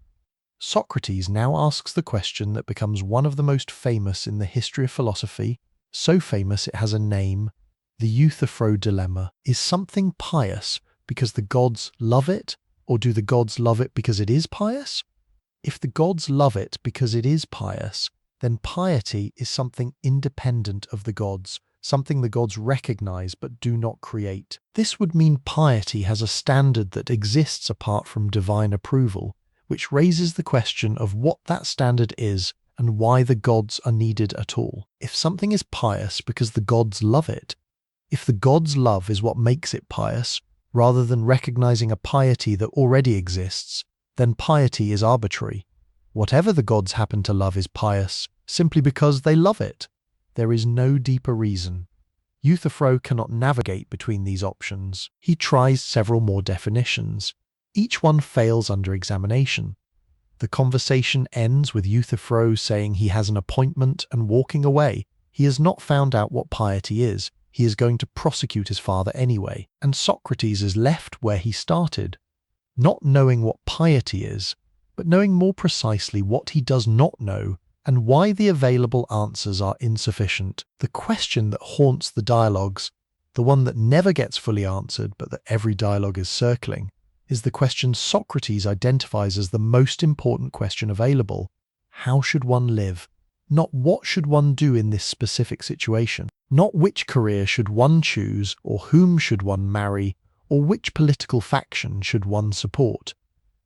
Socrates now asks the question that becomes one of the most famous in the history of philosophy, so famous it has a name, the Euthyphro dilemma. Is something pious because the gods love it, or do the gods love it because it is pious? If the gods love it because it is pious, then piety is something independent of the gods, something the gods recognize but do not create. This would mean piety has a standard that exists apart from divine approval, which raises the question of what that standard is and why the gods are needed at all. If something is pious because the gods love it, if the gods' love is what makes it pious, rather than recognizing a piety that already exists, then piety is arbitrary. Whatever the gods happen to love is pious, simply because they love it. There is no deeper reason. Euthyphro cannot navigate between these options. He tries several more definitions. Each one fails under examination. The conversation ends with Euthyphro saying he has an appointment and walking away. He has not found out what piety is. He is going to prosecute his father anyway. And Socrates is left where he started, not knowing what piety is, but knowing more precisely what he does not know and why the available answers are insufficient. The question that haunts the dialogues, the one that never gets fully answered but that every dialogue is circling, is the question Socrates identifies as the most important question available. How should one live? Not what should one do in this specific situation. Not which career should one choose, or whom should one marry, or which political faction should one support.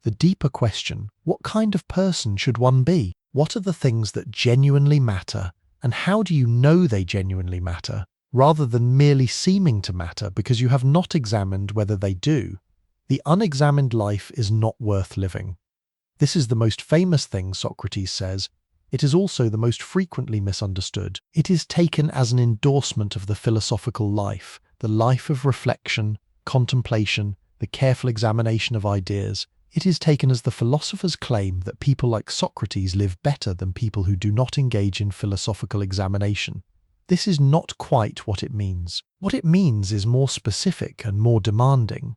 The deeper question, what kind of person should one be? What are the things that genuinely matter, and how do you know they genuinely matter, rather than merely seeming to matter because you have not examined whether they do? The unexamined life is not worth living. This is the most famous thing Socrates says. It is also the most frequently misunderstood. It is taken as an endorsement of the philosophical life, the life of reflection, contemplation, the careful examination of ideas. It is taken as the philosopher's claim that people like Socrates live better than people who do not engage in philosophical examination. This is not quite what it means. What it means is more specific and more demanding.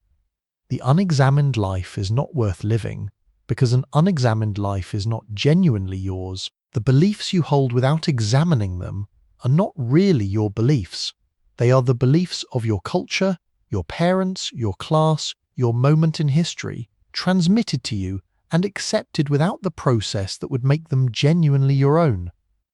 The unexamined life is not worth living because an unexamined life is not genuinely yours. The beliefs you hold without examining them are not really your beliefs. They are the beliefs of your culture, your parents, your class, your moment in history, transmitted to you and accepted without the process that would make them genuinely your own.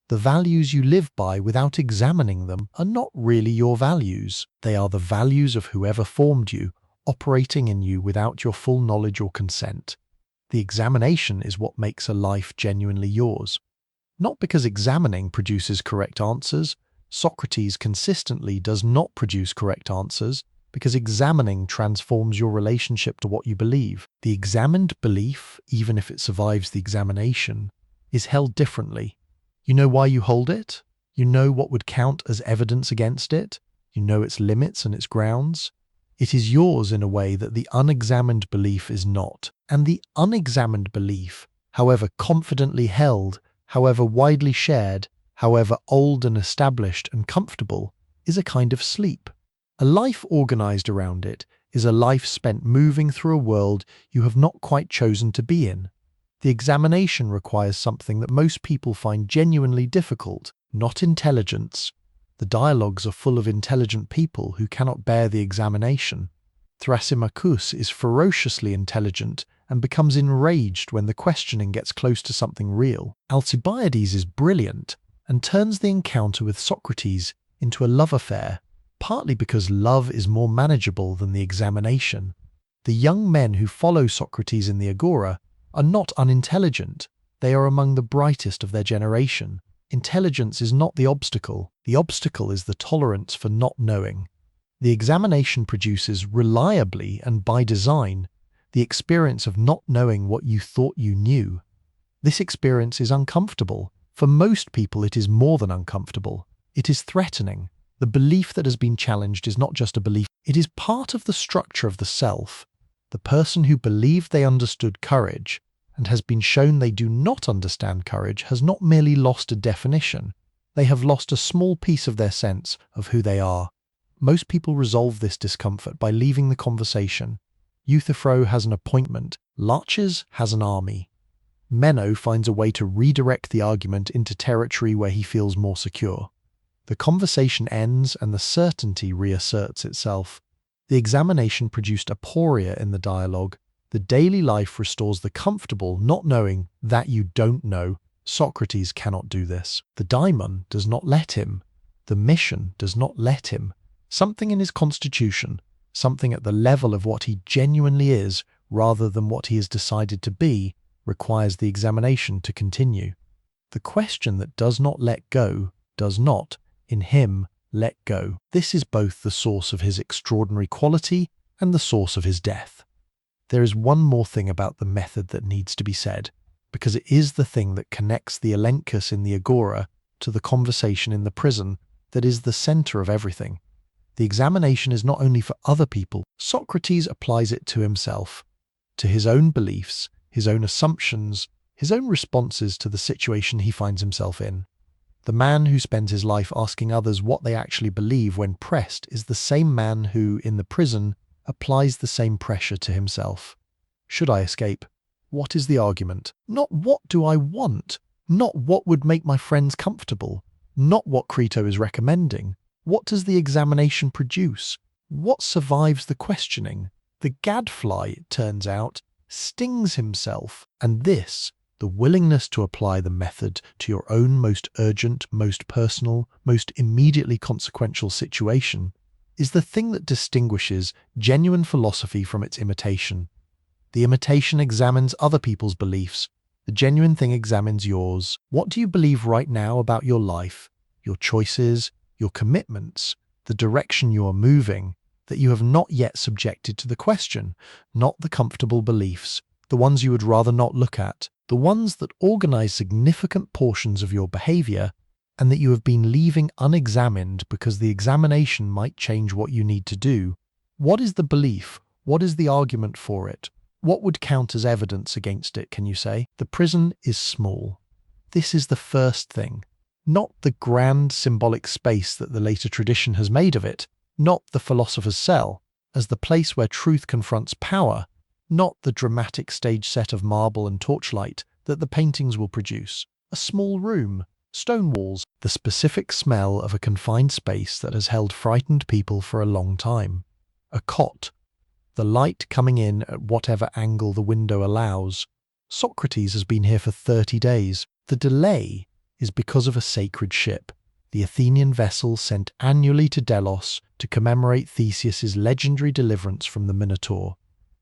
The values you live by without examining them are not really your values. They are the values of whoever formed you, operating in you without your full knowledge or consent. The examination is what makes a life genuinely yours. Not because examining produces correct answers. Socrates consistently does not produce correct answers, because examining transforms your relationship to what you believe. The examined belief, even if it survives the examination, is held differently. You know why you hold it? You know what would count as evidence against it. You know its limits and its grounds. It is yours in a way that the unexamined belief is not. And the unexamined belief, however confidently held, however widely shared, however old and established and comfortable, is a kind of sleep. A life organized around it is a life spent moving through a world you have not quite chosen to be in. The examination requires something that most people find genuinely difficult, not intelligence. The dialogues are full of intelligent people who cannot bear the examination. Thrasymachus is ferociously intelligent and becomes enraged when the questioning gets close to something real. Alcibiades is brilliant and turns the encounter with Socrates into a love affair, partly because love is more manageable than the examination. The young men who follow Socrates in the agora are not unintelligent. They are among the brightest of their generation. Intelligence is not the obstacle is the tolerance for not knowing. The examination produces reliably and by design the experience of not knowing what you thought you knew. This experience is uncomfortable. For most people it is more than uncomfortable. It is threatening. The belief that has been challenged is not just a belief, it is part of the structure of the self. The person who believed they understood courage and has been shown they do not understand courage has not merely lost a definition, they have lost a small piece of their sense of who they are. Most people resolve this discomfort by leaving the conversation. Euthyphro has an appointment, Laches has an army. Meno finds a way to redirect the argument into territory where he feels more secure. The conversation ends and the certainty reasserts itself. The examination produced aporia in the dialogue. The daily life restores the comfortable not knowing that you don't know. Socrates cannot do this. The daimon does not let him. The mission does not let him. Something in his constitution, something at the level of what he genuinely is rather than what he has decided to be, requires the examination to continue. The question that does not let go does not, in him, let go. This is both the source of his extraordinary quality and the source of his death. There is one more thing about the method that needs to be said, because it is the thing that connects the elenchus in the agora to the conversation in the prison that is the center of everything. The examination is not only for other people. Socrates applies it to himself, to his own beliefs, his own assumptions, his own responses to the situation he finds himself in. The man who spends his life asking others what they actually believe when pressed is the same man who, in the prison, applies the same pressure to himself. Should I escape? What is the argument? Not what do I want? Not what would make my friends comfortable? Not what Crito is recommending? What does the examination produce? What survives the questioning? The gadfly, it turns out, stings himself, and this, the willingness to apply the method to your own most urgent, most personal, most immediately consequential situation, is the thing that distinguishes genuine philosophy from its imitation. The imitation examines other people's beliefs. The genuine thing examines yours. What do you believe right now about your life, your choices, your commitments, the direction you are moving, that you have not yet subjected to the question? Not the comfortable beliefs, the ones you would rather not look at, the ones that organize significant portions of your behavior and that you have been leaving unexamined because the examination might change what you need to do. What is the belief? What is the argument for it? What would count as evidence against it, can you say? The prison is small. This is the first thing. Not the grand symbolic space that the later tradition has made of it, not the philosopher's cell, as the place where truth confronts power, not the dramatic stage set of marble and torchlight that the paintings will produce. A small room, stone walls, the specific smell of a confined space that has held frightened people for a long time. A cot, the light coming in at whatever angle the window allows. Socrates has been here for 30 days. The delay is because of a sacred ship, the Athenian vessel sent annually to Delos to commemorate Theseus's legendary deliverance from the Minotaur.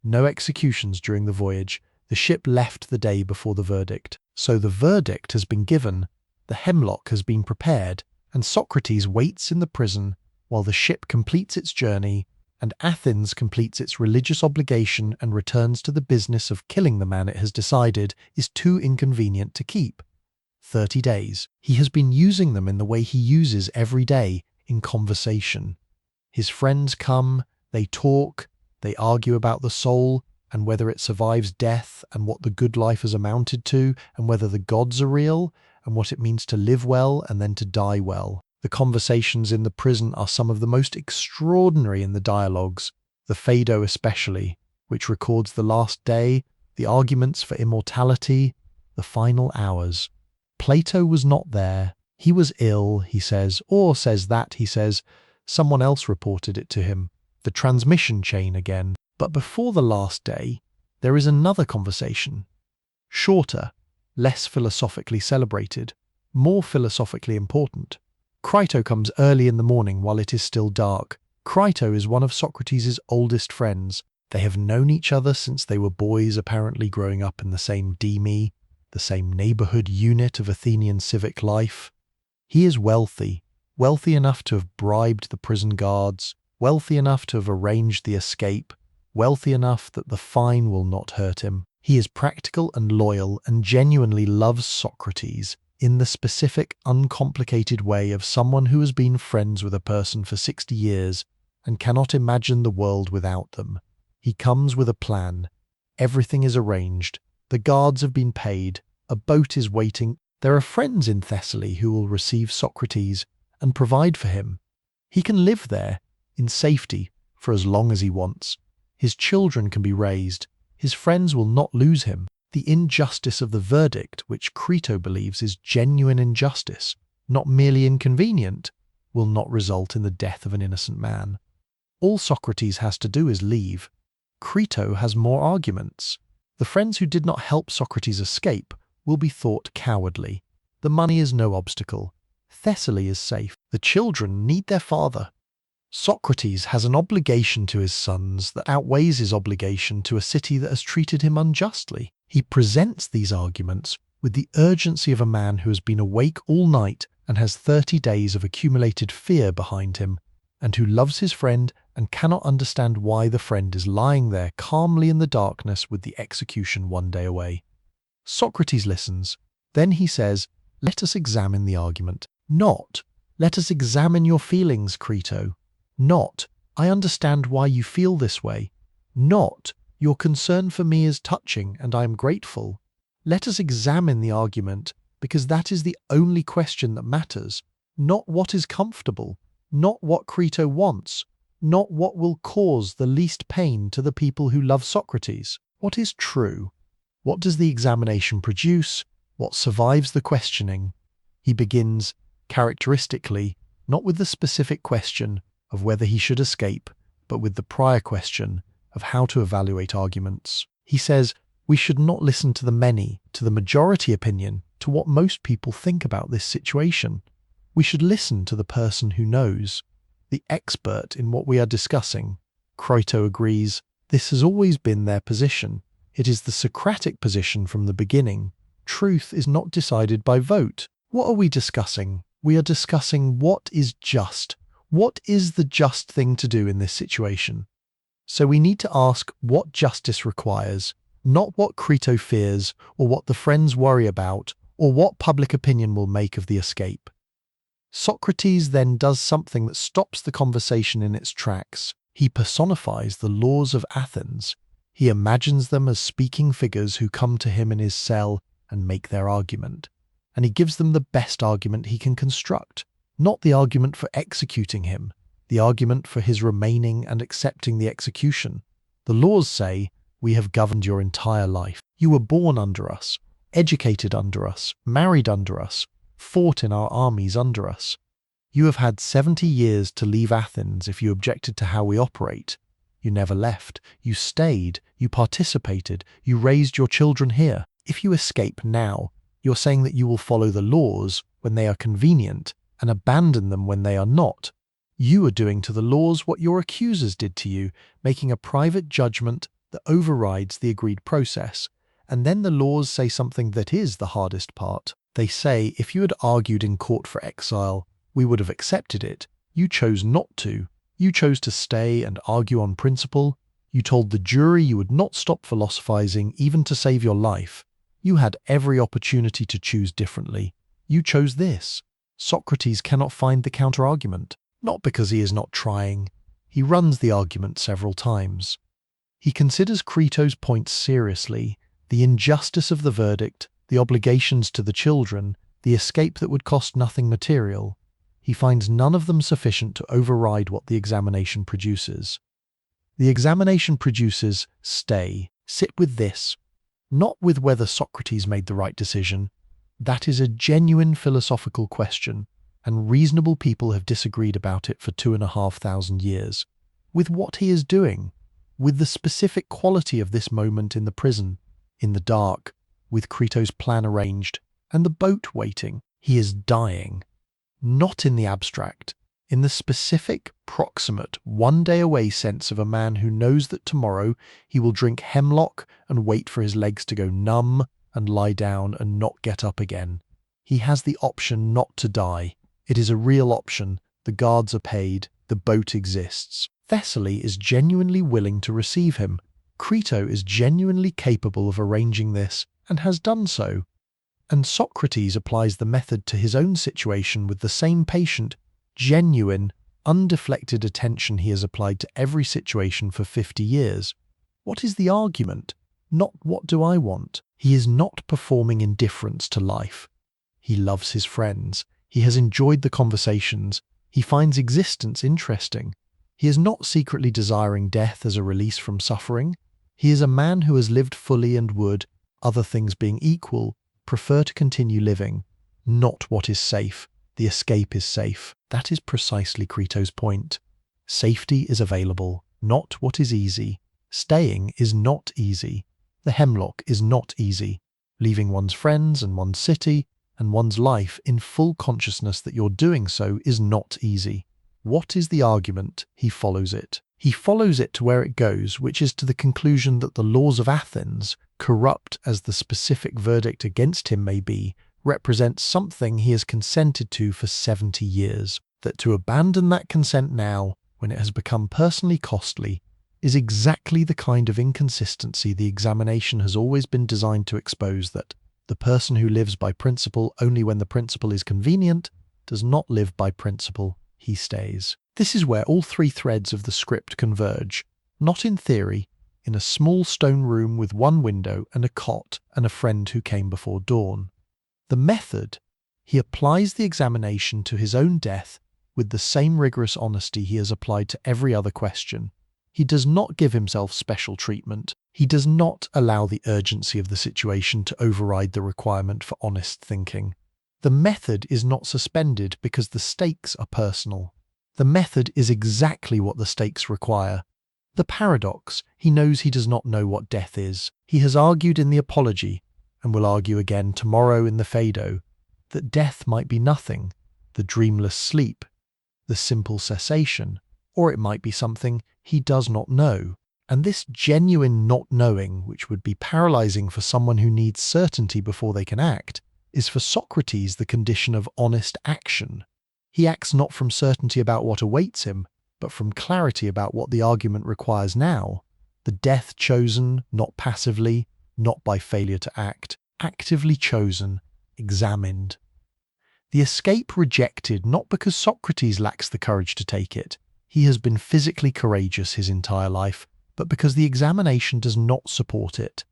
No executions during the voyage. The ship left the day before the verdict. So the verdict has been given, the hemlock has been prepared, and Socrates waits in the prison while the ship completes its journey and Athens completes its religious obligation and returns to the business of killing the man it has decided is too inconvenient to keep. 30 days. He has been using them in the way he uses every day, in conversation. His friends come, they talk, they argue about the soul and whether it survives death and what the good life has amounted to and whether the gods are real and what it means to live well and then to die well. The conversations in the prison are some of the most extraordinary in the dialogues, the Phaedo especially, which records the last day, the arguments for immortality, the final hours. Plato was not there. He was ill, he says, or says that, he says. Someone else reported it to him. The transmission chain again. But before the last day, there is another conversation. Shorter, less philosophically celebrated, more philosophically important. Crito comes early in the morning while it is still dark. Crito is one of Socrates' oldest friends. They have known each other since they were boys, apparently growing up in the same deme, the same neighborhood unit of Athenian civic life. He is wealthy enough to have bribed the prison guards, wealthy enough to have arranged the escape, wealthy enough that the fine will not hurt him. He is practical and loyal and genuinely loves Socrates in the specific, uncomplicated way of someone who has been friends with a person for 60 years and cannot imagine the world without them. He comes with a plan. Everything is arranged. The guards have been paid. A boat is waiting. There are friends in Thessaly who will receive Socrates and provide for him. He can live there, in safety, for as long as he wants. His children can be raised. His friends will not lose him. The injustice of the verdict, which Crito believes is genuine injustice, not merely inconvenient, will not result in the death of an innocent man. All Socrates has to do is leave. Crito has more arguments. The friends who did not help Socrates escape will be thought cowardly. The money is no obstacle. Thessaly is safe. The children need their father. Socrates has an obligation to his sons that outweighs his obligation to a city that has treated him unjustly. He presents these arguments with the urgency of a man who has been awake all night and has 30 days of accumulated fear behind him, and who loves his friend and cannot understand why the friend is lying there calmly in the darkness with the execution one day away. Socrates listens. Then he says, "Let us examine the argument." Not, "Let us examine your feelings, Crito." Not, "I understand why you feel this way." Not, "Your concern for me is touching and I am grateful." Let us examine the argument, because that is the only question that matters. Not what is comfortable, not what Crito wants, not what will cause the least pain to the people who love Socrates. What is true? What does the examination produce? What survives the questioning? He begins, characteristically, not with the specific question of whether he should escape, but with the prior question of how to evaluate arguments. He says, we should not listen to the many, to the majority opinion, to what most people think about this situation. We should listen to the person who knows, the expert in what we are discussing. Crito agrees. This has always been their position. It is the Socratic position from the beginning. Truth is not decided by vote. What are we discussing? We are discussing what is just. What is the just thing to do in this situation? So we need to ask what justice requires, not what Crito fears, or what the friends worry about, or what public opinion will make of the escape. Socrates then does something that stops the conversation in its tracks. He personifies the laws of Athens. He imagines them as speaking figures who come to him in his cell and make their argument. And he gives them the best argument he can construct, not the argument for executing him, the argument for his remaining and accepting the execution. The laws say, we have governed your entire life. You were born under us, educated under us, married under us, fought in our armies under us. You have had 70 years to leave Athens if you objected to how we operate. You never left. You stayed. You participated. You raised your children here. If you escape now, you're saying that you will follow the laws when they are convenient and abandon them when they are not. You are doing to the laws what your accusers did to you, making a private judgment that overrides the agreed process. And then the laws say something that is the hardest part. They say, if you had argued in court for exile, we would have accepted it. You chose not to. You chose to stay and argue on principle. You told the jury you would not stop philosophizing even to save your life. You had every opportunity to choose differently. You chose this. Socrates cannot find the counter-argument, not because he is not trying. He runs the argument several times. He considers Crito's points seriously, the injustice of the verdict, the obligations to the children, the escape that would cost nothing material. He finds none of them sufficient to override what the examination produces. The examination produces stay. Sit with this, not with whether Socrates made the right decision. That is a genuine philosophical question, and reasonable people have disagreed about it for 2,500 years. With what he is doing, with the specific quality of this moment in the prison, in the dark, with Crito's plan arranged, and the boat waiting. He is dying. Not in the abstract, in the specific, proximate, one-day-away sense of a man who knows that tomorrow he will drink hemlock and wait for his legs to go numb and lie down and not get up again. He has the option not to die. It is a real option. The guards are paid. The boat exists. Thessaly is genuinely willing to receive him. Crito is genuinely capable of arranging this and has done so. And Socrates applies the method to his own situation with the same patient, genuine, undeflected attention he has applied to every situation for 50 years. What is the argument? Not what do I want? He is not performing indifference to life. He loves his friends. He has enjoyed the conversations. He finds existence interesting. He is not secretly desiring death as a release from suffering. He is a man who has lived fully and would, other things being equal, prefer to continue living. Not what is safe. The escape is safe. That is precisely Crito's point. Safety is available, not what is easy. Staying is not easy. The hemlock is not easy. Leaving one's friends and one's city and one's life in full consciousness that you're doing so is not easy. What is the argument? He follows it. He follows it to where it goes, which is to the conclusion that the laws of Athens, corrupt as the specific verdict against him may be, represent something he has consented to for 70 years. That to abandon that consent now, when it has become personally costly, is exactly the kind of inconsistency the examination has always been designed to expose, that the person who lives by principle only when the principle is convenient does not live by principle. He stays. This is where all three threads of the script converge, not in theory, in a small stone room with one window and a cot and a friend who came before dawn. The method, he applies the examination to his own death with the same rigorous honesty he has applied to every other question. He does not give himself special treatment. He does not allow the urgency of the situation to override the requirement for honest thinking. The method is not suspended because the stakes are personal. The method is exactly what the stakes require. The paradox, he knows he does not know what death is. He has argued in the Apology, and will argue again tomorrow in the Phaedo, that death might be nothing, the dreamless sleep, the simple cessation, or it might be something he does not know. And this genuine not knowing, which would be paralyzing for someone who needs certainty before they can act, is for Socrates the condition of honest action. He acts not from certainty about what awaits him, but from clarity about what the argument requires now. The death chosen, not passively, not by failure to act, actively chosen, examined. The escape rejected not because Socrates lacks the courage to take it. He has been physically courageous his entire life, but because the examination does not support it.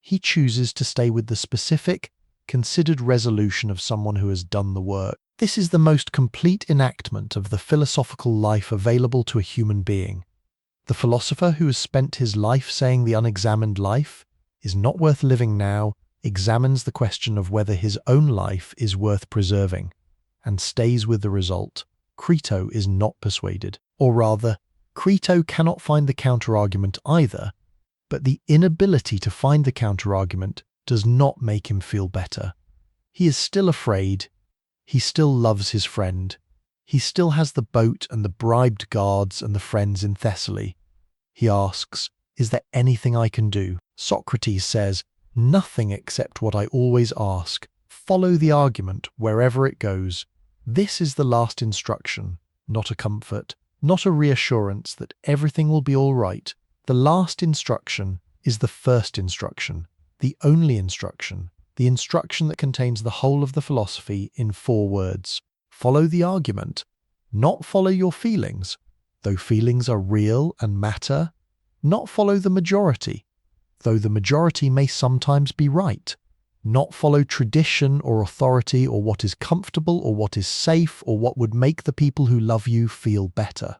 He chooses to stay with the specific, considered resolution of someone who has done the work. This is the most complete enactment of the philosophical life available to a human being. The philosopher who has spent his life saying the unexamined life is not worth living now examines the question of whether his own life is worth preserving, and stays with the result. Crito is not persuaded. Or rather, Crito cannot find the counter-argument either, but the inability to find the counter-argument does not make him feel better. He is still afraid. He still loves his friend. He still has the boat and the bribed guards and the friends in Thessaly. He asks, "Is there anything I can do?" Socrates says, "Nothing except what I always ask. Follow the argument wherever it goes." This is the last instruction, not a comfort, not a reassurance that everything will be all right. The last instruction is the first instruction, the only instruction. the instruction that contains the whole of the philosophy in 4 words. Follow the argument, not follow your feelings, though feelings are real and matter, not follow the majority, though the majority may sometimes be right, not follow tradition or authority or what is comfortable or what is safe or what would make the people who love you feel better.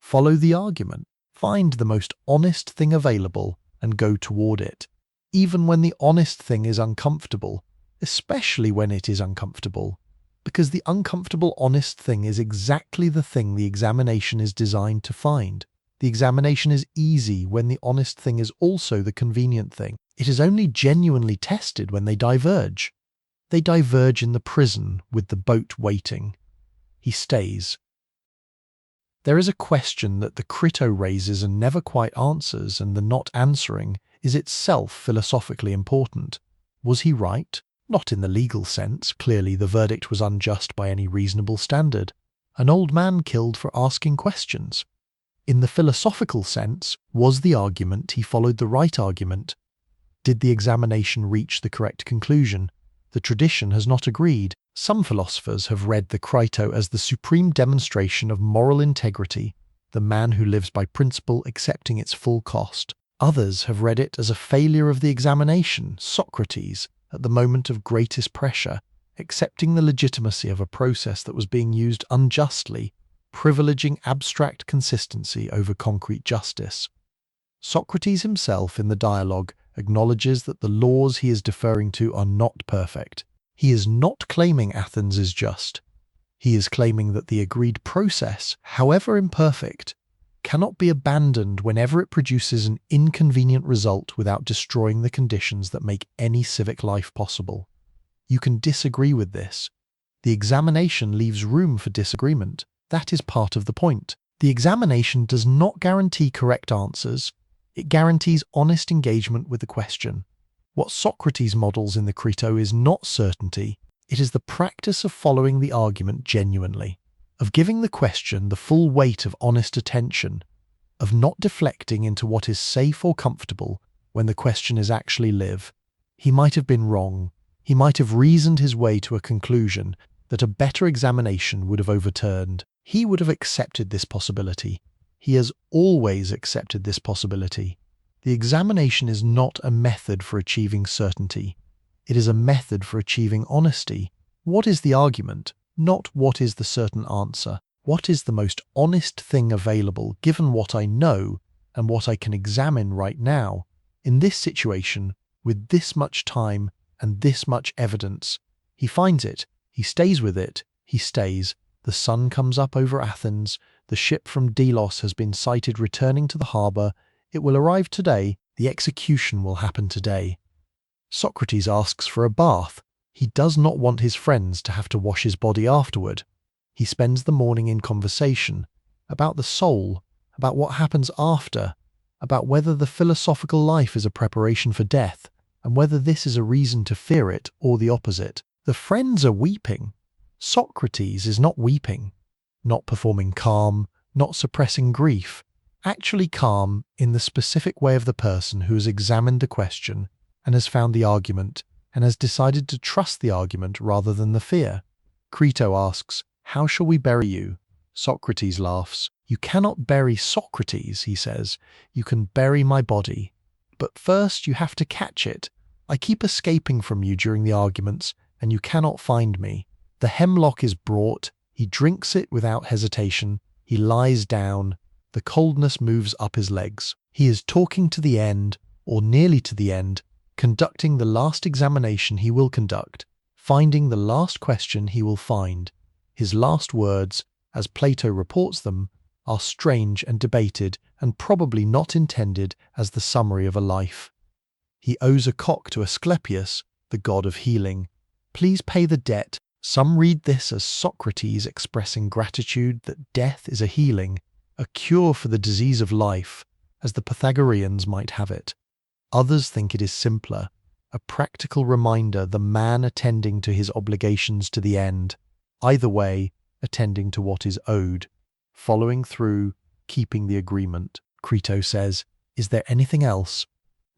Follow the argument, find the most honest thing available and go toward it, even when the honest thing is uncomfortable, especially when it is uncomfortable, because the uncomfortable honest thing is exactly the thing the examination is designed to find. The examination is easy when the honest thing is also the convenient thing. It is only genuinely tested when they diverge. They diverge in the prison with the boat waiting. He stays. There is a question that the Crito raises and never quite answers, and the not answering is itself philosophically important. Was he right? Not in the legal sense. Clearly the verdict was unjust by any reasonable standard. An old man killed for asking questions. In the philosophical sense, was the argument he followed the right argument? Did the examination reach the correct conclusion? The tradition has not agreed. Some philosophers have read the Crito as the supreme demonstration of moral integrity, the man who lives by principle accepting its full cost. Others have read it as a failure of the examination, Socrates, at the moment of greatest pressure, accepting the legitimacy of a process that was being used unjustly, privileging abstract consistency over concrete justice. Socrates himself in the dialogue acknowledges that the laws he is deferring to are not perfect. He is not claiming Athens is just. He is claiming that the agreed process, however imperfect, cannot be abandoned whenever it produces an inconvenient result without destroying the conditions that make any civic life possible. You can disagree with this. The examination leaves room for disagreement. That is part of the point. The examination does not guarantee correct answers. It guarantees honest engagement with the question. What Socrates models in the Crito is not certainty. It is the practice of following the argument genuinely, of giving the question the full weight of honest attention, of not deflecting into what is safe or comfortable when the question is actually live. He might have been wrong. He might have reasoned his way to a conclusion that a better examination would have overturned. He would have accepted this possibility. He has always accepted this possibility. The examination is not a method for achieving certainty. It is a method for achieving honesty. What is the argument? Not what is the certain answer. What is the most honest thing available given what I know and what I can examine right now? In this situation, with this much time and this much evidence, he finds it. He stays with it. He stays. The sun comes up over Athens. The ship from Delos has been sighted returning to the harbour. It will arrive today. The execution will happen today. Socrates asks for a bath. He does not want his friends to have to wash his body afterward. He spends the morning in conversation about the soul, about what happens after, about whether the philosophical life is a preparation for death, and whether this is a reason to fear it or the opposite. The friends are weeping. Socrates is not weeping, not performing calm, not suppressing grief, actually calm in the specific way of the person who has examined the question and has found the argument and has decided to trust the argument rather than the fear. Crito asks, "How shall we bury you?" Socrates laughs. "You cannot bury Socrates," he says. "You can bury my body. But first you have to catch it. I keep escaping from you during the arguments, and you cannot find me." The hemlock is brought. He drinks it without hesitation. He lies down. The coldness moves up his legs. He is talking to the end, or nearly to the end, conducting the last examination he will conduct, finding the last question he will find. His last words, as Plato reports them, are strange and debated and probably not intended as the summary of a life. He owes a cock to Asclepius, the god of healing. Please pay the debt. Some read this as Socrates expressing gratitude that death is a healing, a cure for the disease of life, as the Pythagoreans might have it. Others think it is simpler, a practical reminder the man attending to his obligations to the end, either way, attending to what is owed, following through, keeping the agreement. Crito says, "Is there anything else?"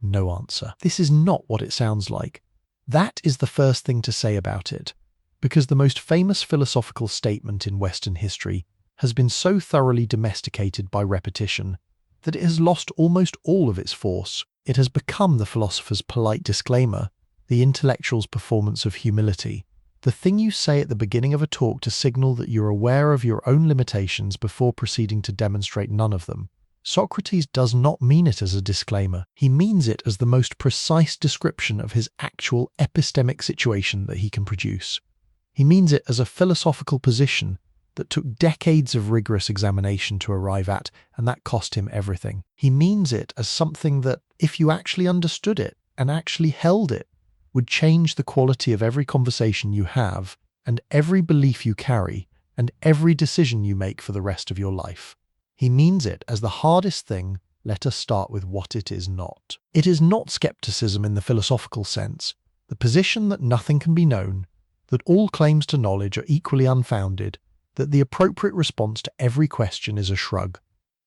No answer. This is not what it sounds like. That is the first thing to say about it, because the most famous philosophical statement in Western history has been so thoroughly domesticated by repetition that it has lost almost all of its force. It has become the philosopher's polite disclaimer, the intellectual's performance of humility, the thing you say at the beginning of a talk to signal that you're aware of your own limitations before proceeding to demonstrate none of them. Socrates does not mean it as a disclaimer. He means it as the most precise description of his actual epistemic situation that he can produce. He means it as a philosophical position that took decades of rigorous examination to arrive at, and that cost him everything. He means it as something that, if you actually understood it and actually held it, would change the quality of every conversation you have, and every belief you carry, and every decision you make for the rest of your life. He means it as the hardest thing. Let us start with what it is not. It is not skepticism in the philosophical sense, the position that nothing can be known, that all claims to knowledge are equally unfounded, that the appropriate response to every question is a shrug.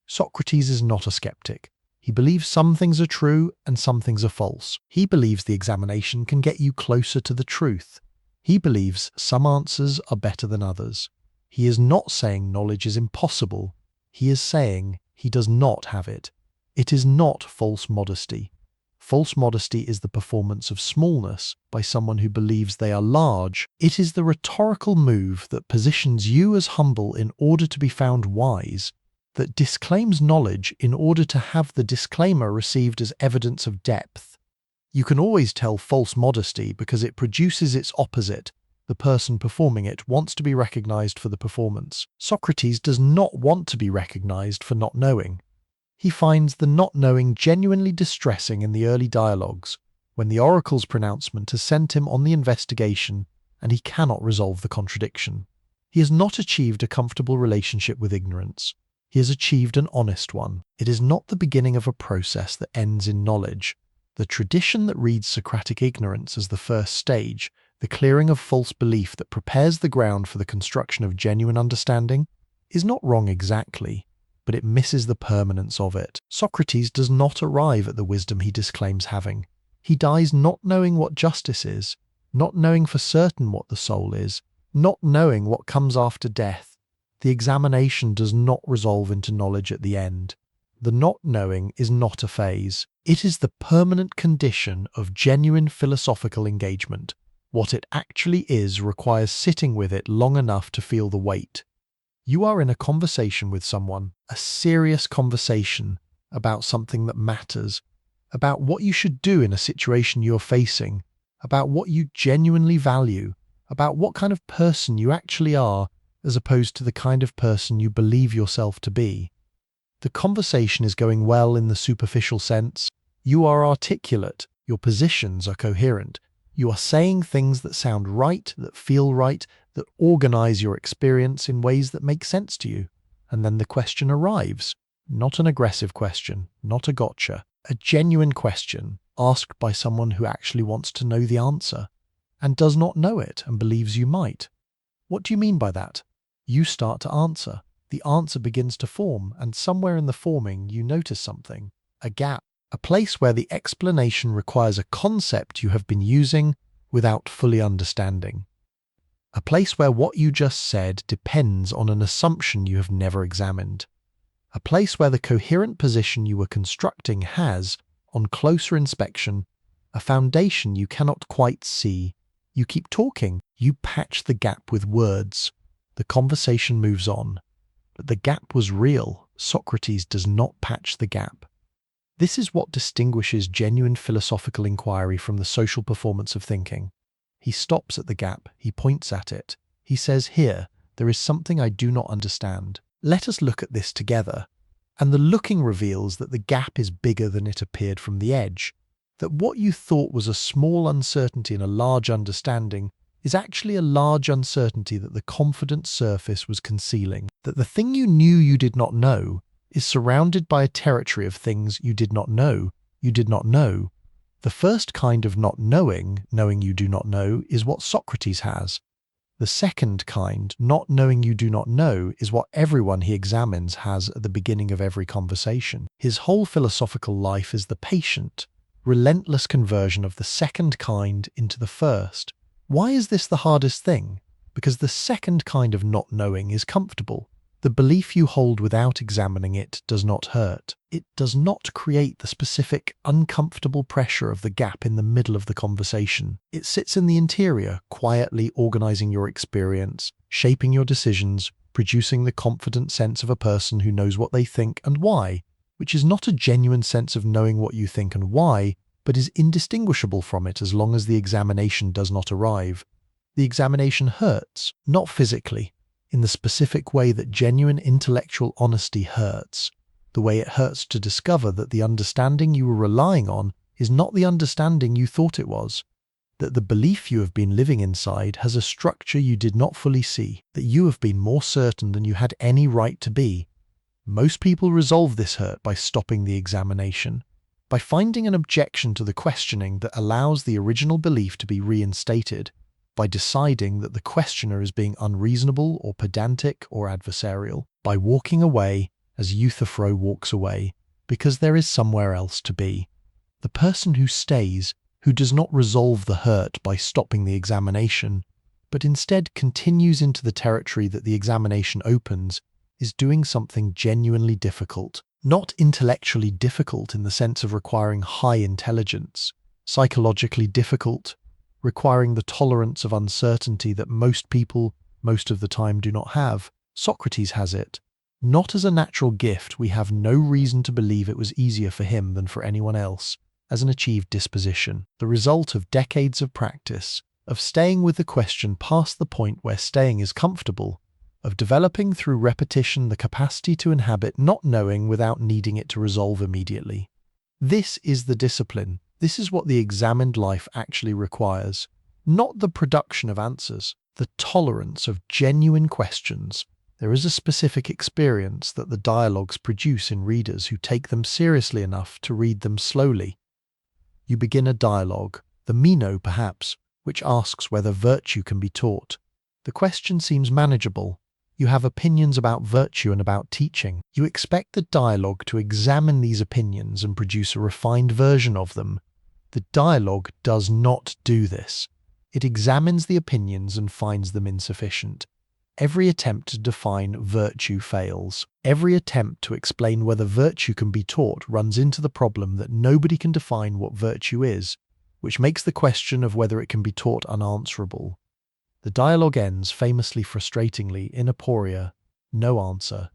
Socrates is not a skeptic. He believes some things are true and some things are false. He believes the examination can get you closer to the truth. He believes some answers are better than others. He is not saying knowledge is impossible. He is saying he does not have it. It is not false modesty. False modesty is the performance of smallness by someone who believes they are large. It is the rhetorical move that positions you as humble in order to be found wise, that disclaims knowledge in order to have the disclaimer received as evidence of depth. You can always tell false modesty because it produces its opposite. The person performing it wants to be recognized for the performance. Socrates does not want to be recognized for not knowing. He finds the not knowing genuinely distressing in the early dialogues, when the oracle's pronouncement has sent him on the investigation and he cannot resolve the contradiction. He has not achieved a comfortable relationship with ignorance. He has achieved an honest one. It is not the beginning of a process that ends in knowledge. The tradition that reads Socratic ignorance as the first stage, the clearing of false belief that prepares the ground for the construction of genuine understanding, is not wrong exactly, but it misses the permanence of it. Socrates does not arrive at the wisdom he disclaims having. He dies not knowing what justice is, not knowing for certain what the soul is, not knowing what comes after death. The examination does not resolve into knowledge at the end. The not knowing is not a phase. It is the permanent condition of genuine philosophical engagement. What it actually is requires sitting with it long enough to feel the weight. You are in a conversation with someone, a serious conversation about something that matters, about what you should do in a situation you're facing, about what you genuinely value, about what kind of person you actually are, as opposed to the kind of person you believe yourself to be. The conversation is going well in the superficial sense. You are articulate, your positions are coherent, you are saying things that sound right, that feel right, that organize your experience in ways that make sense to you. And then the question arrives. Not an aggressive question, not a gotcha. A genuine question asked by someone who actually wants to know the answer and does not know it and believes you might. What do you mean by that? You start to answer. The answer begins to form, and somewhere in the forming you notice something. A gap. A place where the explanation requires a concept you have been using without fully understanding. A place where what you just said depends on an assumption you have never examined. A place where the coherent position you were constructing has, on closer inspection, a foundation you cannot quite see. You keep talking. You patch the gap with words. The conversation moves on. But the gap was real. Socrates does not patch the gap. This is what distinguishes genuine philosophical inquiry from the social performance of thinking. He stops at the gap, he points at it. He says, "Here, there is something I do not understand. Let us look at this together." And the looking reveals that the gap is bigger than it appeared from the edge, that what you thought was a small uncertainty and a large understanding is actually a large uncertainty that the confident surface was concealing, that the thing you knew you did not know is surrounded by a territory of things you did not know, you did not know. The first kind of not knowing, knowing you do not know, is what Socrates has. The second kind, not knowing you do not know, is what everyone he examines has at the beginning of every conversation. His whole philosophical life is the patient, relentless conversion of the second kind into the first. Why is this the hardest thing? Because the second kind of not knowing is comfortable. The belief you hold without examining it does not hurt. It does not create the specific, uncomfortable pressure of the gap in the middle of the conversation. It sits in the interior, quietly organizing your experience, shaping your decisions, producing the confident sense of a person who knows what they think and why, which is not a genuine sense of knowing what you think and why, but is indistinguishable from it as long as the examination does not arrive. The examination hurts, not physically, in the specific way that genuine intellectual honesty hurts, the way it hurts to discover that the understanding you were relying on is not the understanding you thought it was, that the belief you have been living inside has a structure you did not fully see, that you have been more certain than you had any right to be. Most people resolve this hurt by stopping the examination, by finding an objection to the questioning that allows the original belief to be reinstated, by deciding that the questioner is being unreasonable or pedantic or adversarial, by walking away as Euthyphro walks away, because there is somewhere else to be. The person who stays, who does not resolve the hurt by stopping the examination, but instead continues into the territory that the examination opens, is doing something genuinely difficult. Not intellectually difficult in the sense of requiring high intelligence, psychologically difficult, requiring the tolerance of uncertainty that most people, most of the time, do not have. Socrates has it. Not as a natural gift, we have no reason to believe it was easier for him than for anyone else, as an achieved disposition, the result of decades of practice, of staying with the question past the point where staying is comfortable, of developing through repetition the capacity to inhabit not knowing without needing it to resolve immediately. This is the discipline. This is what the examined life actually requires. Not the production of answers, the tolerance of genuine questions. There is a specific experience that the dialogues produce in readers who take them seriously enough to read them slowly. You begin a dialogue, the Meno perhaps, which asks whether virtue can be taught. The question seems manageable. You have opinions about virtue and about teaching. You expect the dialogue to examine these opinions and produce a refined version of them. The dialogue does not do this. It examines the opinions and finds them insufficient. Every attempt to define virtue fails. Every attempt to explain whether virtue can be taught runs into the problem that nobody can define what virtue is, which makes the question of whether it can be taught unanswerable. The dialogue ends, famously frustratingly, in aporia, no answer.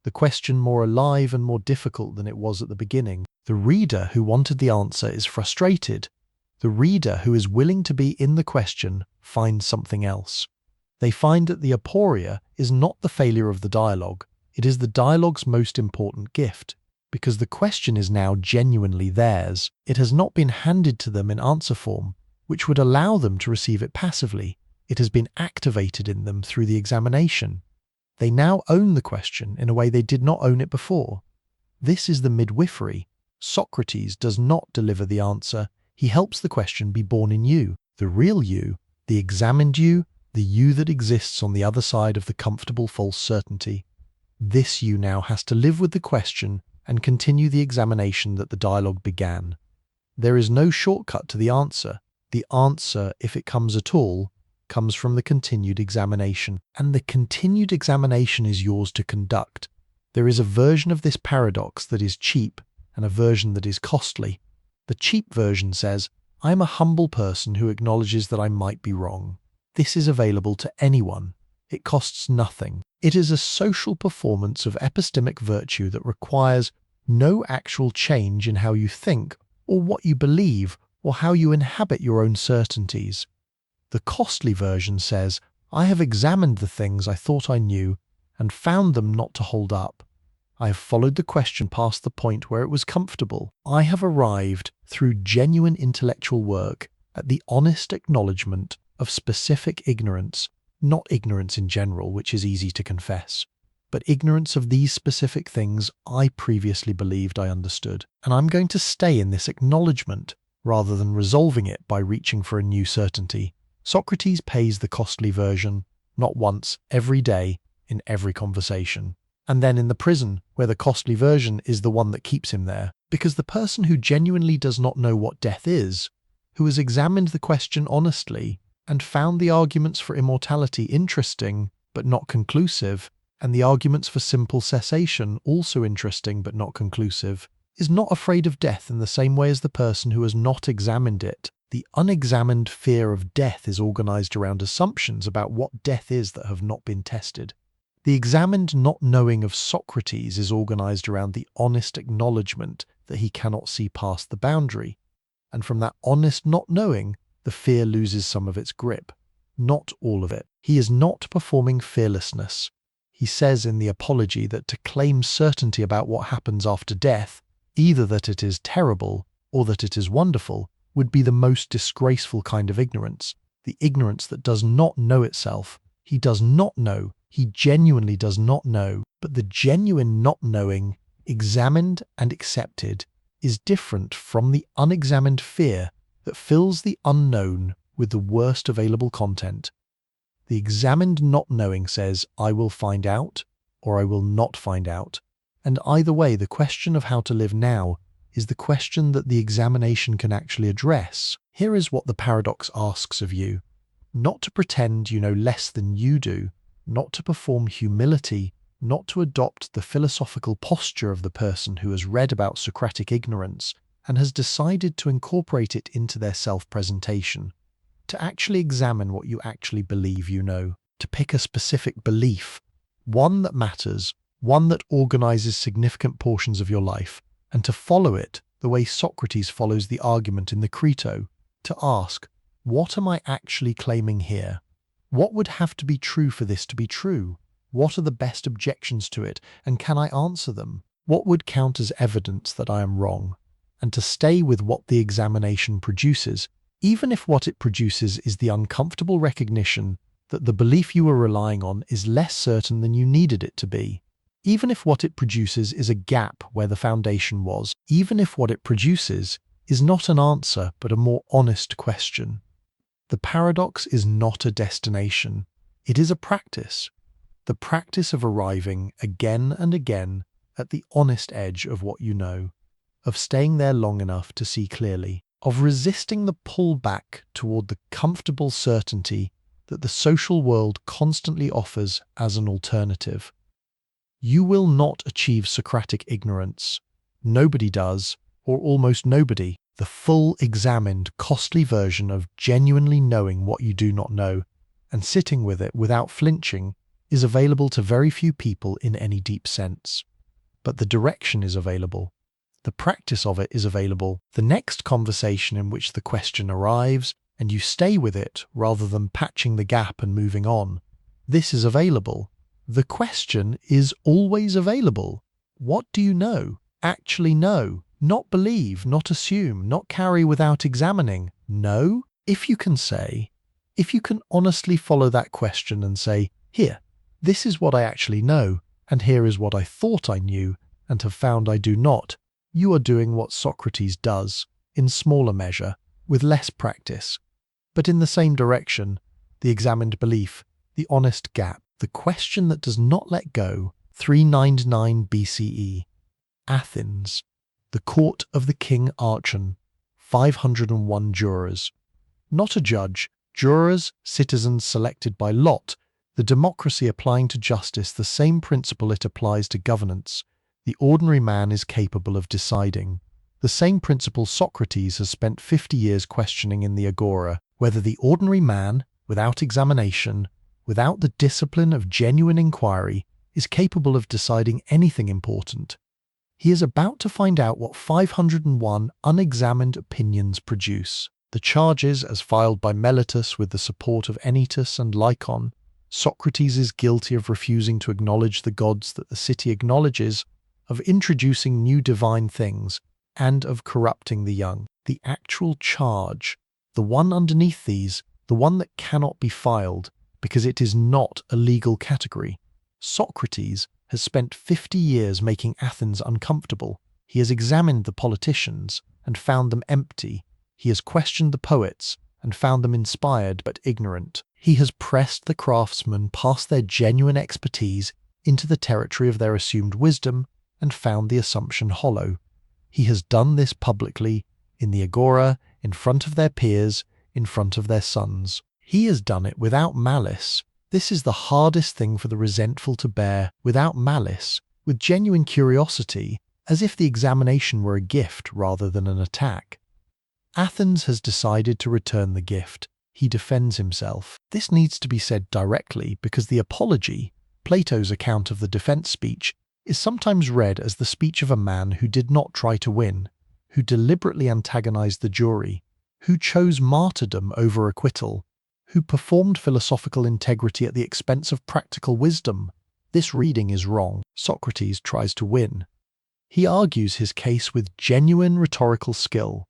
The question more alive and more difficult than it was at the beginning. The reader who wanted the answer is frustrated. The reader who is willing to be in the question finds something else. They find that the aporia is not the failure of the dialogue, it is the dialogue's most important gift, because the question is now genuinely theirs. It has not been handed to them in answer form, which would allow them to receive it passively. It has been activated in them through the examination. They now own the question in a way they did not own it before. This is the midwifery. Socrates does not deliver the answer. He helps the question be born in you, the real you, the examined you, the you that exists on the other side of the comfortable false certainty. This you now has to live with the question and continue the examination that the dialogue began. There is no shortcut to the answer. The answer, if it comes at all, comes from the continued examination, and the continued examination is yours to conduct. There is a version of this paradox that is cheap and a version that is costly. The cheap version says, I am a humble person who acknowledges that I might be wrong. This is available to anyone. It costs nothing. It is a social performance of epistemic virtue that requires no actual change in how you think or what you believe or how you inhabit your own certainties. The costly version says, I have examined the things I thought I knew and found them not to hold up. I have followed the question past the point where it was comfortable. I have arrived, through genuine intellectual work, at the honest acknowledgement of specific ignorance, not ignorance in general, which is easy to confess, but ignorance of these specific things I previously believed I understood. And I'm going to stay in this acknowledgement rather than resolving it by reaching for a new certainty. Socrates pays the costly version, not once, every day, in every conversation. And then in the prison, where the costly version is the one that keeps him there. Because the person who genuinely does not know what death is, who has examined the question honestly and found the arguments for immortality interesting but not conclusive, and the arguments for simple cessation also interesting but not conclusive, is not afraid of death in the same way as the person who has not examined it. The unexamined fear of death is organized around assumptions about what death is that have not been tested. The examined not knowing of Socrates is organized around the honest acknowledgement that he cannot see past the boundary, and from that honest not knowing, the fear loses some of its grip. Not all of it. He is not performing fearlessness. He says in the Apology that to claim certainty about what happens after death, either that it is terrible or that it is wonderful, would be the most disgraceful kind of ignorance, the ignorance that does not know itself. He does not know. He genuinely does not know, but the genuine not knowing, examined and accepted, is different from the unexamined fear that fills the unknown with the worst available content. The examined not knowing says, I will find out, or I will not find out. And either way, the question of how to live now is the question that the examination can actually address. Here is what the paradox asks of you. Not to pretend you know less than you do, not to perform humility, not to adopt the philosophical posture of the person who has read about Socratic ignorance and has decided to incorporate it into their self-presentation. To actually examine what you actually believe you know, to pick a specific belief, one that matters, one that organizes significant portions of your life, and to follow it the way Socrates follows the argument in the Crito, to ask, what am I actually claiming here? What would have to be true for this to be true? What are the best objections to it, and can I answer them? What would count as evidence that I am wrong? And to stay with what the examination produces, even if what it produces is the uncomfortable recognition that the belief you were relying on is less certain than you needed it to be. Even if what it produces is a gap where the foundation was, even if what it produces is not an answer but a more honest question. The paradox is not a destination, it is a practice. The practice of arriving again and again at the honest edge of what you know, of staying there long enough to see clearly, of resisting the pull back toward the comfortable certainty that the social world constantly offers as an alternative. You will not achieve Socratic ignorance. Nobody does, or almost nobody. The full, examined, costly version of genuinely knowing what you do not know and sitting with it without flinching is available to very few people in any deep sense. But the direction is available. The practice of it is available. The next conversation in which the question arrives and you stay with it rather than patching the gap and moving on. This is available. The question is always available. What do you know? Actually know. Not believe, not assume, not carry without examining. No? If you can honestly follow that question and say, here, this is what I actually know, and here is what I thought I knew, and have found I do not, you are doing what Socrates does, in smaller measure, with less practice. But in the same direction, the examined belief, the honest gap, the question that does not let go, 399 BCE, Athens. The court of the king Archon, 501 jurors. Not a judge, jurors, citizens selected by lot, the democracy applying to justice the same principle it applies to governance. The ordinary man is capable of deciding. The same principle Socrates has spent 50 years questioning in the Agora, whether the ordinary man, without examination, without the discipline of genuine inquiry, is capable of deciding anything important. He is about to find out what 501 unexamined opinions produce. The charges, as filed by Meletus with the support of Anytus and Lycon, Socrates is guilty of refusing to acknowledge the gods that the city acknowledges, of introducing new divine things, and of corrupting the young. The actual charge, the one underneath these, the one that cannot be filed, because it is not a legal category. Socrates has spent 50 years making Athens uncomfortable. He has examined the politicians and found them empty. He has questioned the poets and found them inspired but ignorant. He has pressed the craftsmen past their genuine expertise into the territory of their assumed wisdom and found the assumption hollow. He has done this publicly, in the agora, in front of their peers, in front of their sons. He has done it without malice. This is the hardest thing for the resentful to bear, without malice, with genuine curiosity, as if the examination were a gift rather than an attack. Athens has decided to return the gift. He defends himself. This needs to be said directly because the apology, Plato's account of the defense speech, is sometimes read as the speech of a man who did not try to win, who deliberately antagonized the jury, who chose martyrdom over acquittal, who performed philosophical integrity at the expense of practical wisdom. This reading is wrong. Socrates tries to win. He argues his case with genuine rhetorical skill.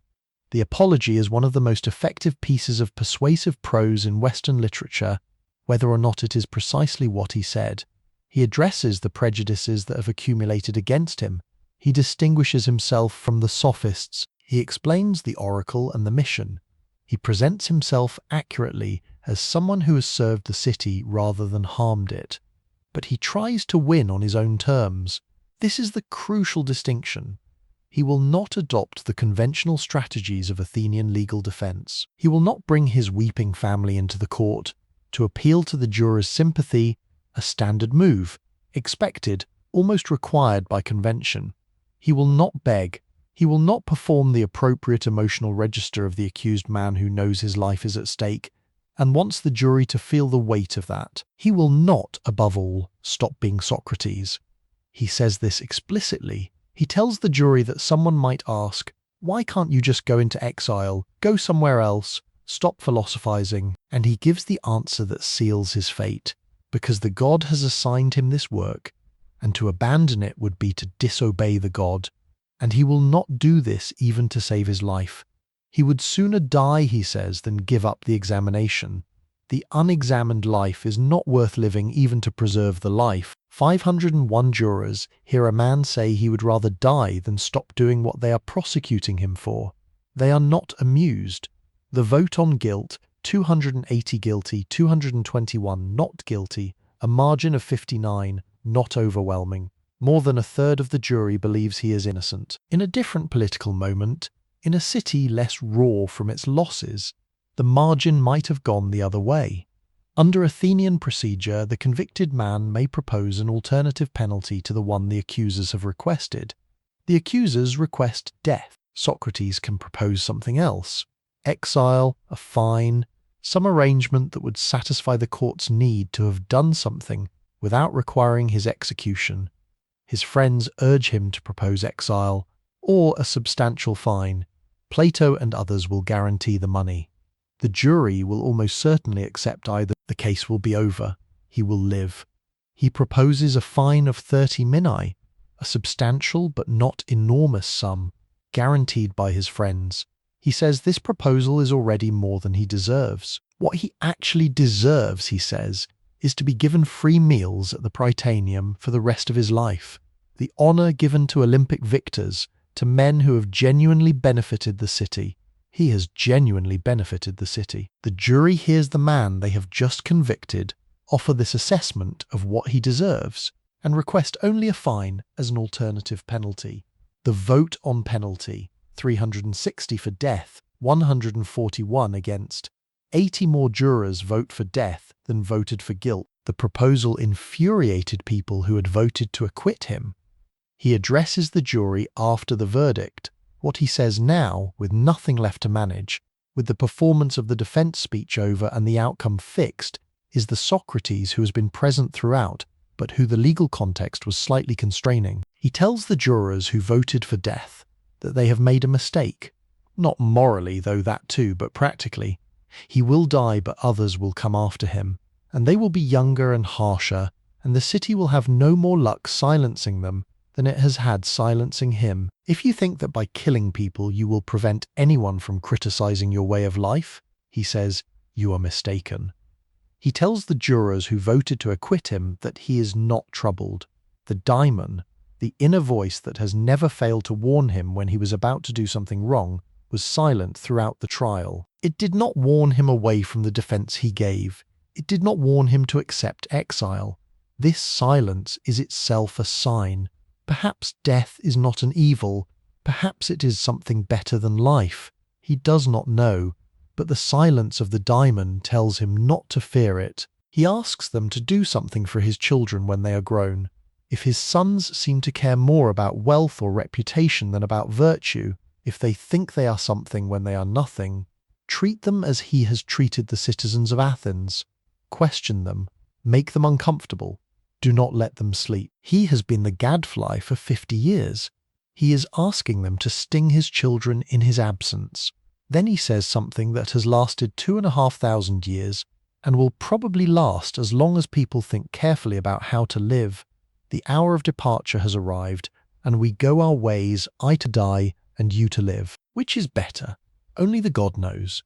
The apology is one of the most effective pieces of persuasive prose in Western literature, whether or not it is precisely what he said. He addresses the prejudices that have accumulated against him. He distinguishes himself from the sophists. He explains the oracle and the mission. He presents himself accurately as someone who has served the city rather than harmed it. But he tries to win on his own terms. This is the crucial distinction. He will not adopt the conventional strategies of Athenian legal defense. He will not bring his weeping family into the court to appeal to the jurors' sympathy, a standard move, expected, almost required by convention. He will not beg. He will not perform the appropriate emotional register of the accused man who knows his life is at stake and wants the jury to feel the weight of that. He will not, above all, stop being Socrates. He says this explicitly. He tells the jury that someone might ask, "Why can't you just go into exile, go somewhere else, stop philosophizing?" And he gives the answer that seals his fate, because the god has assigned him this work, and to abandon it would be to disobey the god, and he will not do this even to save his life. He would sooner die, he says, than give up the examination. The unexamined life is not worth living even to preserve the life. 501 jurors hear a man say he would rather die than stop doing what they are prosecuting him for. They are not amused. The vote on guilt, 280 guilty, 221 not guilty, a margin of 59, not overwhelming. More than a third of the jury believes he is innocent. In a different political moment, in a city less raw from its losses, the margin might have gone the other way. Under Athenian procedure, the convicted man may propose an alternative penalty to the one the accusers have requested. The accusers request death. Socrates can propose something else: exile, a fine, some arrangement that would satisfy the court's need to have done something without requiring his execution. His friends urge him to propose exile or a substantial fine. Plato and others will guarantee the money. The jury will almost certainly accept either. The case will be over. He will live. He proposes a fine of 30 minae, a substantial but not enormous sum, guaranteed by his friends. He says this proposal is already more than he deserves. What he actually deserves, he says, is to be given free meals at the Prytaneum for the rest of his life. The honor given to Olympic victors, to men who have genuinely benefited the city. He has genuinely benefited the city. The jury hears the man they have just convicted offer this assessment of what he deserves and request only a fine as an alternative penalty. The vote on penalty: 360 for death, 141 against. 80 more jurors vote for death than voted for guilt. The proposal infuriated people who had voted to acquit him. He addresses the jury after the verdict. What he says now, with nothing left to manage, with the performance of the defense speech over and the outcome fixed, is the Socrates who has been present throughout, but who the legal context was slightly constraining. He tells the jurors who voted for death that they have made a mistake. Not morally, though that too, but practically. He will die, but others will come after him, and they will be younger and harsher, and the city will have no more luck silencing them than it has had silencing him. If you think that by killing people you will prevent anyone from criticizing your way of life, he says, you are mistaken. He tells the jurors who voted to acquit him that he is not troubled. The daimon, the inner voice that has never failed to warn him when he was about to do something wrong, was silent throughout the trial. It did not warn him away from the defense he gave. It did not warn him to accept exile. This silence is itself a sign. Perhaps death is not an evil. Perhaps it is something better than life. He does not know, but the silence of the diamond tells him not to fear it. He asks them to do something for his children when they are grown. If his sons seem to care more about wealth or reputation than about virtue, if they think they are something when they are nothing, treat them as he has treated the citizens of Athens. Question them, make them uncomfortable. Do not let them sleep. He has been the gadfly for 50 years. He is asking them to sting his children in his absence. Then he says something that has lasted 2,500 years and will probably last as long as people think carefully about how to live. The hour of departure has arrived, and we go our ways, I to die and you to live. Which is better? Only the God knows.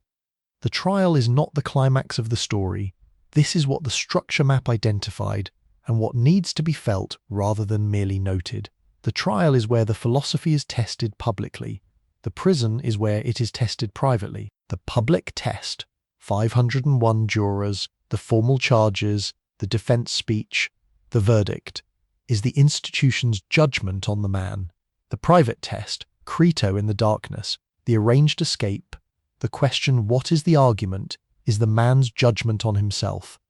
The trial is not the climax of the story. This is what the structure map identified, and what needs to be felt rather than merely noted. The trial is where the philosophy is tested publicly. The prison is where it is tested privately. The public test, 501 jurors, the formal charges, the defense speech, the verdict, is the institution's judgment on the man. The private test, Crito in the darkness, the arranged escape, the question what is the argument, is the man's judgment on himself.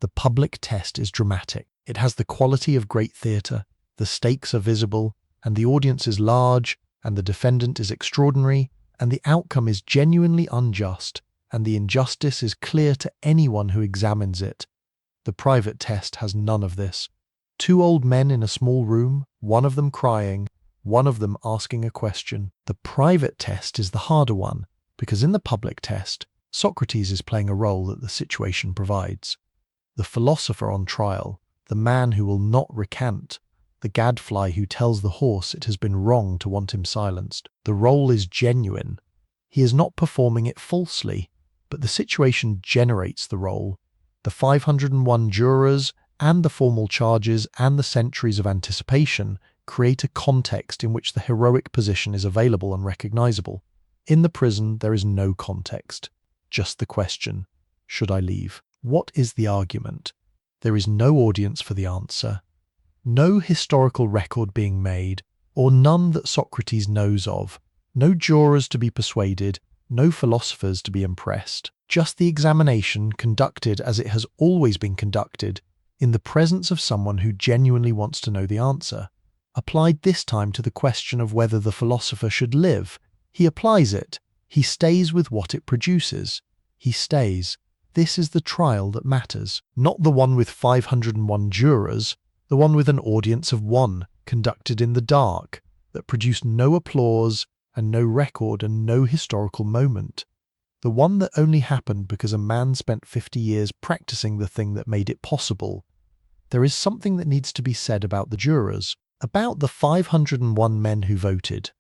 The public test is dramatic. It has the quality of great theatre. The stakes are visible, and the audience is large, and the defendant is extraordinary, and the outcome is genuinely unjust, and the injustice is clear to anyone who examines it. The private test has none of this. Two old men in a small room, one of them crying, one of them asking a question. The private test is the harder one, because in the public test, Socrates is playing a role that the situation provides. The philosopher on trial, the man who will not recant, the gadfly who tells the horse it has been wrong to want him silenced. The role is genuine. He is not performing it falsely, but the situation generates the role. The 501 jurors and the formal charges and the centuries of anticipation create a context in which the heroic position is available and recognizable. In the prison, there is no context, just the question, should I leave? What is the argument? There is no audience for the answer, no historical record being made, or none that Socrates knows of, no jurors to be persuaded, no philosophers to be impressed, just the examination conducted as it has always been conducted, in the presence of someone who genuinely wants to know the answer. Applied this time to the question of whether the philosopher should live, he applies it. He stays with what it produces. He stays. This is the trial that matters, not the one with 501 jurors, the one with an audience of one, conducted in the dark, that produced no applause and no record and no historical moment. The one that only happened because a man spent 50 years practicing the thing that made it possible. There is something that needs to be said about the jurors, about the 501 men who voted.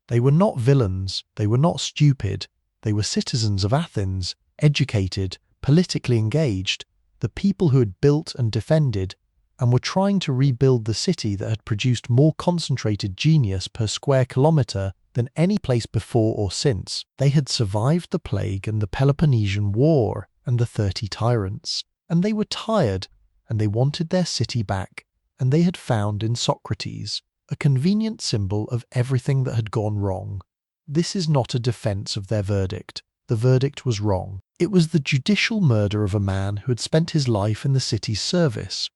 They were not villains, they were not stupid, they were citizens of Athens, educated, politically engaged, the people who had built and defended, and were trying to rebuild the city that had produced more concentrated genius per square kilometre than any place before or since. They had survived the plague and the Peloponnesian War and the 30 tyrants, and they were tired, and they wanted their city back, and they had found in Socrates a convenient symbol of everything that had gone wrong. This is not a defence of their verdict. The verdict was wrong. It was the judicial murder of a man who had spent his life in the city's service.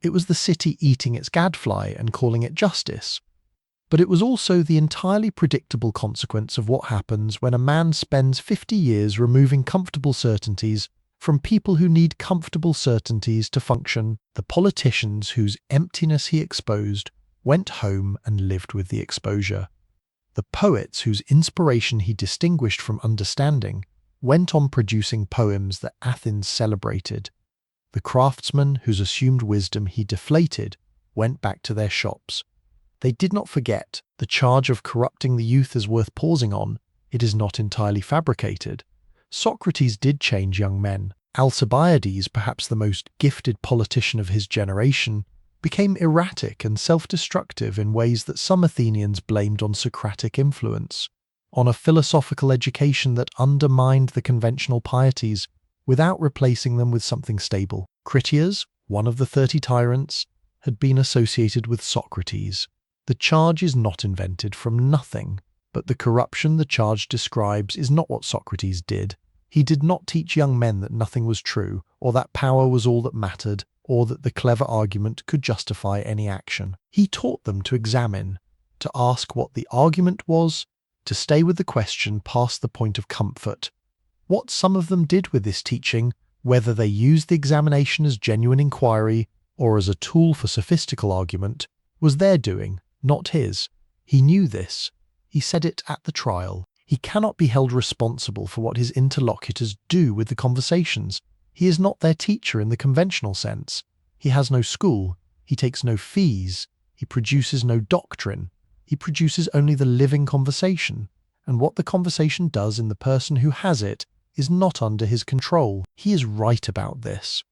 It was the city eating its gadfly and calling it justice. But it was also the entirely predictable consequence of what happens when a man spends 50 years removing comfortable certainties from people who need comfortable certainties to function. The politicians whose emptiness he exposed went home and lived with the exposure. The poets whose inspiration he distinguished from understanding went on producing poems that Athens celebrated. The craftsmen whose assumed wisdom he deflated went back to their shops. They did not forget the charge of corrupting the youth is worth pausing on. It is not entirely fabricated. Socrates did change young men. Alcibiades, perhaps the most gifted politician of his generation, became erratic and self-destructive in ways that some Athenians blamed on Socratic influence, on a philosophical education that undermined the conventional pieties without replacing them with something stable. Critias, one of the 30 tyrants, had been associated with Socrates. The charge is not invented from nothing. But the corruption the charge describes is not what Socrates did. He did not teach young men that nothing was true, or that power was all that mattered, or that the clever argument could justify any action. He taught them to examine, to ask what the argument was, to stay with the question past the point of comfort. What some of them did with this teaching, whether they used the examination as genuine inquiry or as a tool for sophistical argument, was their doing, not his. He knew this. He said it at the trial. He cannot be held responsible for what his interlocutors do with the conversations. He is not their teacher in the conventional sense. He has no school. He takes no fees. He produces no doctrine. He produces only the living conversation. And what the conversation does in the person who has it is not under his control. He is right about this.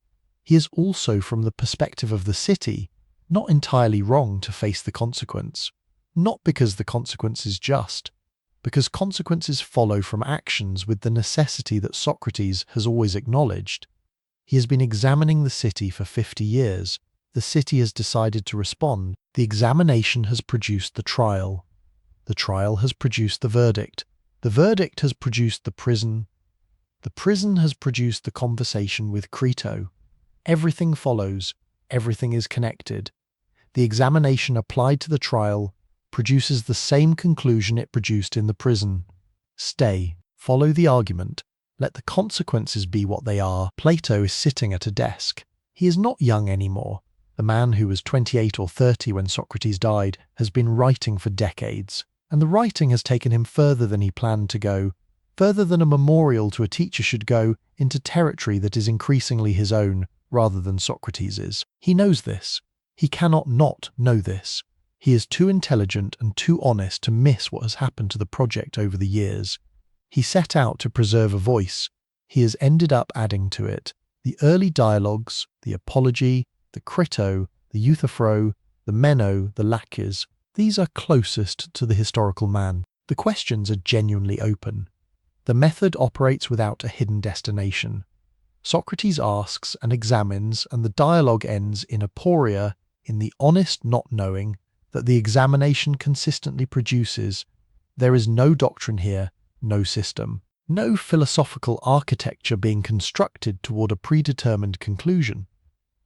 He is also, from the perspective of the city, not entirely wrong to face the consequence. Not because the consequence is just, because consequences follow from actions with the necessity that Socrates has always acknowledged. He has been examining the city for 50 years. The city has decided to respond. The examination has produced the trial. The trial has produced the verdict. The verdict has produced the prison. The prison has produced the conversation with Crito. Everything follows. Everything is connected. The examination applied to the trial produces the same conclusion it produced in the prison. Stay, follow the argument, let the consequences be what they are. Plato is sitting at a desk. He is not young anymore. The man who was 28 or 30 when Socrates died has been writing for decades, and the writing has taken him further than he planned to go, further than a memorial to a teacher should go, into territory that is increasingly his own rather than Socrates's. He knows this. He cannot not know this. He is too intelligent and too honest to miss what has happened to the project over the years. He set out to preserve a voice. He has ended up adding to it. The early dialogues, the apology, the Crito, the Euthyphro, the Meno, the Laches, these are closest to the historical man. The questions are genuinely open. The method operates without a hidden destination. Socrates asks and examines, and the dialogue ends in aporia, in the honest not knowing, that the examination consistently produces. There is no doctrine here, no system, no philosophical architecture being constructed toward a predetermined conclusion.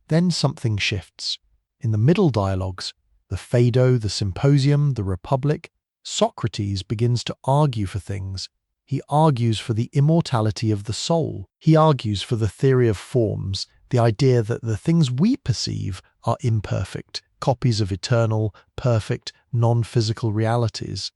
Then something shifts. In the middle dialogues, the Phaedo, the Symposium, the Republic, Socrates begins to argue for things. He argues for the immortality of the soul. He argues for the theory of forms, the idea that the things we perceive are imperfect, copies of eternal, perfect, non-physical realities.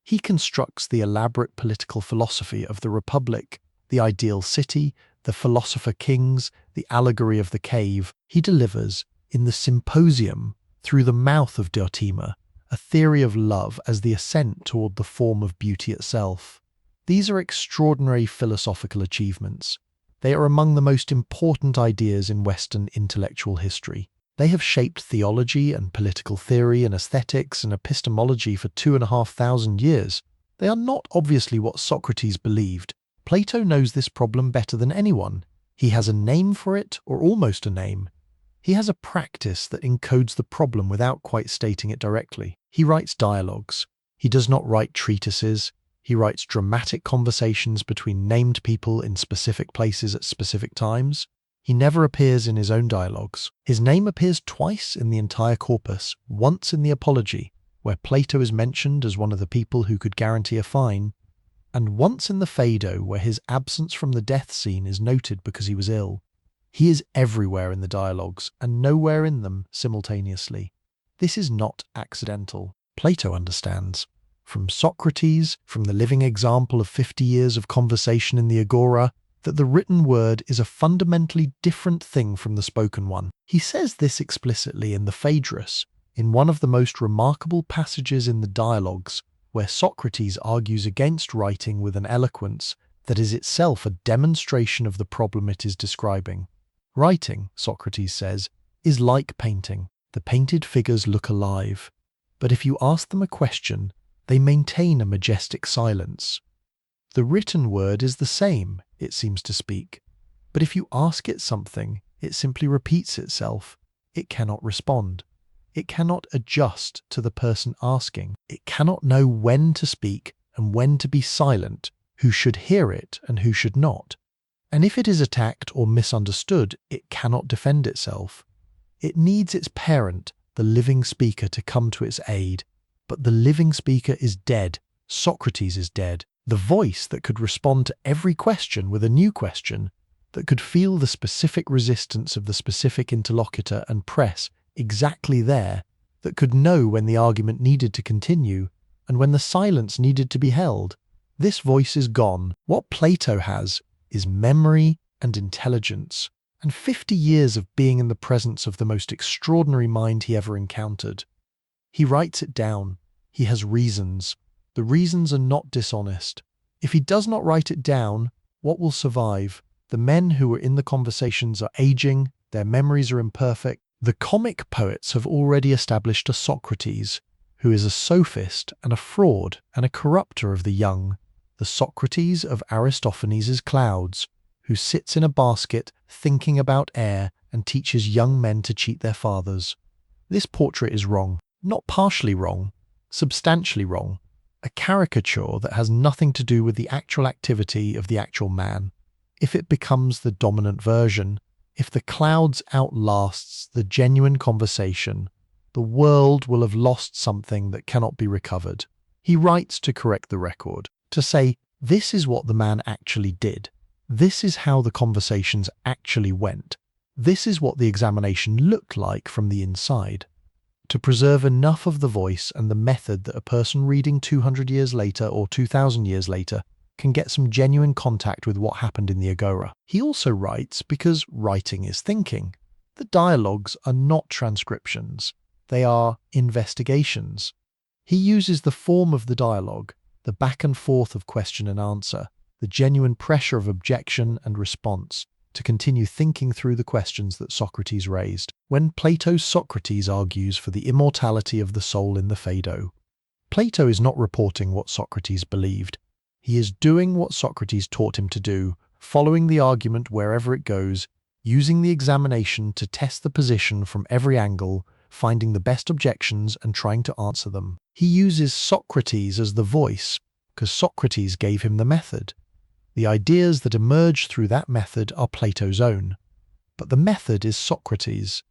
He constructs the elaborate political philosophy of the Republic, the ideal city, the philosopher kings, the allegory of the cave. He delivers, in the Symposium, through the mouth of Diotima, a theory of love as the ascent toward the form of beauty itself. These are extraordinary philosophical achievements. They are among the most important ideas in Western intellectual history. They have shaped theology and political theory and aesthetics and epistemology for 2,500 years. They are not obviously what Socrates believed. Plato knows this problem better than anyone. He has a name for it, or almost a name. He has a practice that encodes the problem without quite stating it directly. He writes dialogues. He does not write treatises. He writes dramatic conversations between named people in specific places at specific times. He never appears in his own dialogues. His name appears twice in the entire corpus, once in the Apology, where Plato is mentioned as one of the people who could guarantee a fine, and once in the Phaedo, where his absence from the death scene is noted because he was ill. He is everywhere in the dialogues, and nowhere in them simultaneously. This is not accidental. Plato understands. From Socrates, from the living example of 50 years of conversation in the Agora, that the written word is a fundamentally different thing from the spoken one. He says this explicitly in the Phaedrus, in one of the most remarkable passages in the dialogues, where Socrates argues against writing with an eloquence that is itself a demonstration of the problem it is describing. Writing, Socrates says, is like painting. The painted figures look alive, but if you ask them a question, they maintain a majestic silence. The written word is the same, it seems to speak, but if you ask it something, it simply repeats itself. It cannot respond. It cannot adjust to the person asking. It cannot know when to speak and when to be silent, who should hear it and who should not. And if it is attacked or misunderstood, it cannot defend itself. It needs its parent, the living speaker, to come to its aid. But the living speaker is dead. Socrates is dead. The voice that could respond to every question with a new question, that could feel the specific resistance of the specific interlocutor and press exactly there, that could know when the argument needed to continue and when the silence needed to be held. This voice is gone. What Plato has is memory and intelligence, and 50 years of being in the presence of the most extraordinary mind he ever encountered. He writes it down. He has reasons. The reasons are not dishonest. If he does not write it down, what will survive? The men who were in the conversations are aging, their memories are imperfect. The comic poets have already established a Socrates, who is a sophist and a fraud and a corrupter of the young, the Socrates of Aristophanes' clouds, who sits in a basket thinking about air and teaches young men to cheat their fathers. This portrait is wrong, not partially wrong, substantially wrong, a caricature that has nothing to do with the actual activity of the actual man. If it becomes the dominant version, if the clouds outlasts the genuine conversation, the world will have lost something that cannot be recovered. He writes to correct the record, to say, this is what the man actually did. This is how the conversations actually went. This is what the examination looked like from the inside. To preserve enough of the voice and the method that a person reading 200 years later or 2,000 years later can get some genuine contact with what happened in the agora. He also writes because writing is thinking. The dialogues are not transcriptions. They are investigations. He uses the form of the dialogue, the back and forth of question and answer, the genuine pressure of objection and response, to continue thinking through the questions that Socrates raised. When Plato's Socrates argues for the immortality of the soul in the Phaedo, Plato is not reporting what Socrates believed. He is doing what Socrates taught him to do, following the argument wherever it goes, using the examination to test the position from every angle, finding the best objections and trying to answer them. He uses Socrates as the voice, because Socrates gave him the method. The ideas that emerge through that method are Plato's own. But the method is Socrates.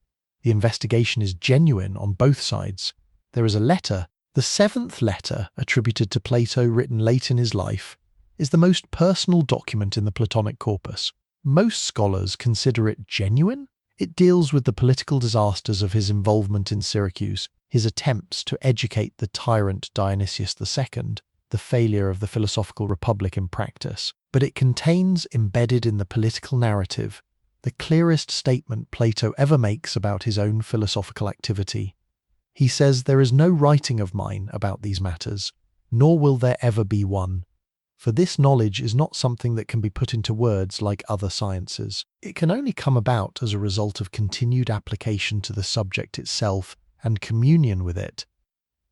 The investigation is genuine on both sides. There is a letter. The 7th letter, attributed to Plato, written late in his life, is the most personal document in the Platonic corpus. Most scholars consider it genuine. It deals with the political disasters of his involvement in Syracuse, his attempts to educate the tyrant Dionysius II, the failure of the philosophical republic in practice. But it contains, embedded in the political narrative, the clearest statement Plato ever makes about his own philosophical activity. He says, "There is no writing of mine about these matters, nor will there ever be one. For this knowledge is not something that can be put into words like other sciences. It can only come about as a result of continued application to the subject itself and communion with it.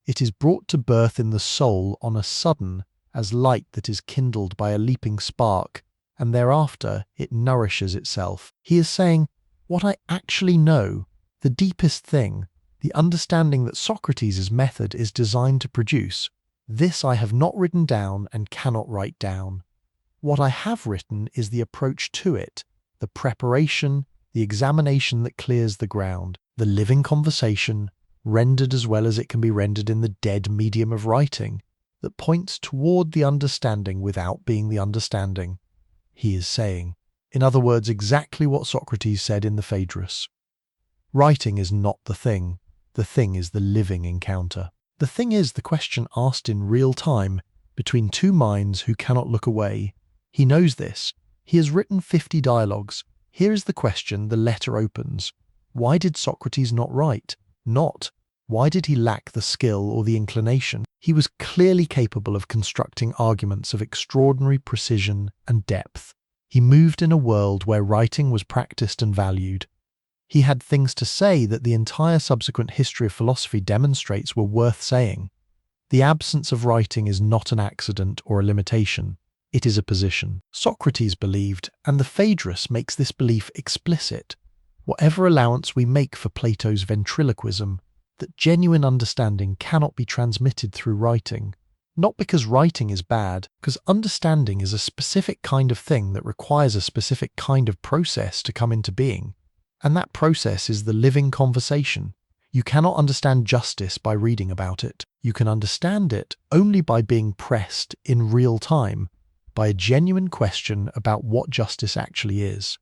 It is brought to birth in the soul on a sudden, as light that is kindled by a leaping spark, and thereafter it nourishes itself." He is saying, what I actually know, the deepest thing, the understanding that Socrates' method is designed to produce, this I have not written down and cannot write down. What I have written is the approach to it, the preparation, the examination that clears the ground, the living conversation, rendered as well as it can be rendered in the dead medium of writing, that points toward the understanding without being the understanding. He is saying, in other words, exactly what Socrates said in the Phaedrus. Writing is not the thing is the living encounter. The thing is the question asked in real time between two minds who cannot look away. He knows this. He has written 50 dialogues. Here is the question the letter opens. Why did Socrates not write? Not, why did he lack the skill or the inclination? He was clearly capable of constructing arguments of extraordinary precision and depth. He moved in a world where writing was practiced and valued. He had things to say that the entire subsequent history of philosophy demonstrates were worth saying. The absence of writing is not an accident or a limitation. It is a position. Socrates believed, and the Phaedrus makes this belief explicit. Whatever allowance we make for Plato's ventriloquism, that genuine understanding cannot be transmitted through writing. Not because writing is bad, because understanding is a specific kind of thing that requires a specific kind of process to come into being. And that process is the living conversation. You cannot understand justice by reading about it. You can understand it only by being pressed in real time by a genuine question about what justice actually is,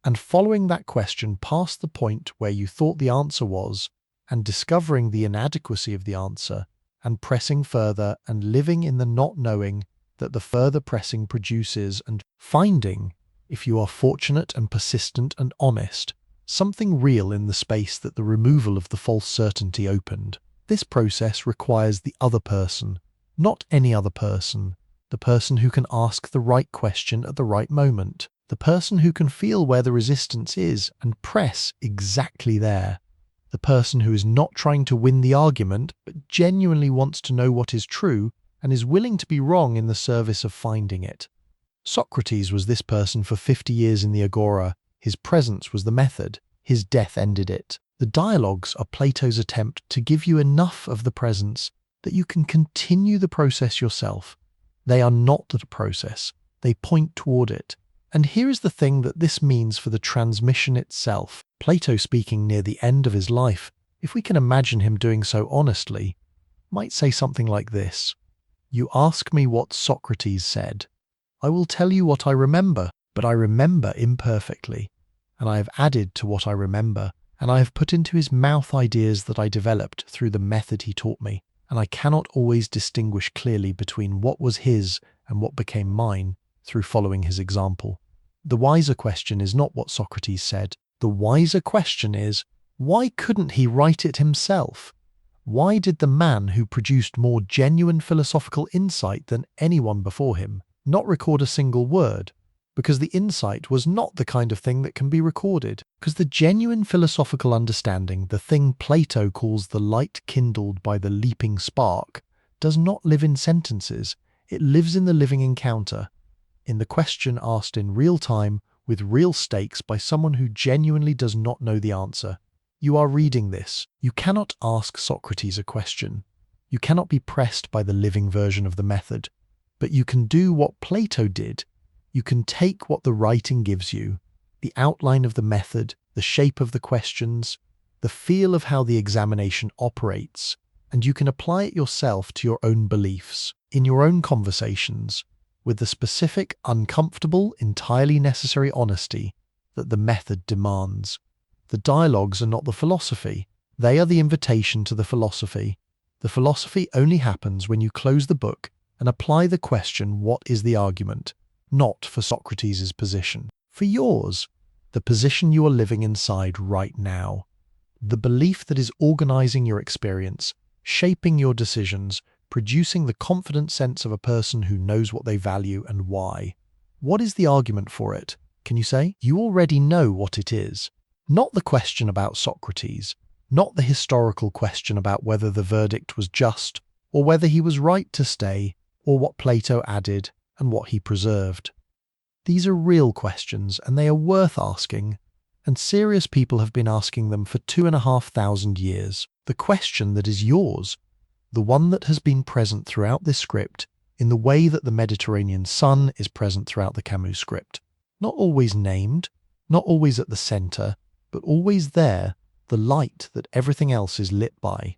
and following that question past the point where you thought the answer was, and discovering the inadequacy of the answer, and pressing further and living in the not knowing that the further pressing produces, and finding, if you are fortunate and persistent and honest, something real in the space that the removal of the false certainty opened. This process requires the other person, not any other person, the person who can ask the right question at the right moment, the person who can feel where the resistance is and press exactly there, the person who is not trying to win the argument but genuinely wants to know what is true and is willing to be wrong in the service of finding it. Socrates was this person for 50 years in the agora. His presence was the method. His death ended it. The dialogues are Plato's attempt to give you enough of the presence that you can continue the process yourself. They are not the process. They point toward it. And here is the thing that this means for the transmission itself. Plato, speaking near the end of his life, if we can imagine him doing so honestly, might say something like this: "You ask me what Socrates said. I will tell you what I remember, but I remember imperfectly. And I have added to what I remember, and I have put into his mouth ideas that I developed through the method he taught me, and I cannot always distinguish clearly between what was his and what became mine through following his example." The wiser question is not what Socrates said. The wiser question is, why couldn't he write it himself? Why did the man who produced more genuine philosophical insight than anyone before him not record a single word? Because the insight was not the kind of thing that can be recorded. Because the genuine philosophical understanding, the thing Plato calls the light kindled by the leaping spark, does not live in sentences. It lives in the living encounter, in the question asked in real time with real stakes by someone who genuinely does not know the answer. You are reading this. You cannot ask Socrates a question. You cannot be pressed by the living version of the method. But you can do what Plato did. You can take what the writing gives you, the outline of the method, the shape of the questions, the feel of how the examination operates, and you can apply it yourself to your own beliefs, in your own conversations, with the specific, uncomfortable, entirely necessary honesty that the method demands. The dialogues are not the philosophy. They are the invitation to the philosophy. The philosophy only happens when you close the book and apply the question, what is the argument? Not for Socrates' position, for yours, the position you are living inside right now. The belief that is organizing your experience, shaping your decisions, producing the confident sense of a person who knows what they value and why. What is the argument for it? Can you say? You already know what it is. Not the question about Socrates, not the historical question about whether the verdict was just, or whether he was right to stay, or what Plato added and what he preserved. These are real questions, and they are worth asking, and serious people have been asking them for 2,500 years. The question that is yours, the one that has been present throughout this script, in the way that the Mediterranean sun is present throughout the Camus script. Not always named, not always at the center, but always there, the light that everything else is lit by.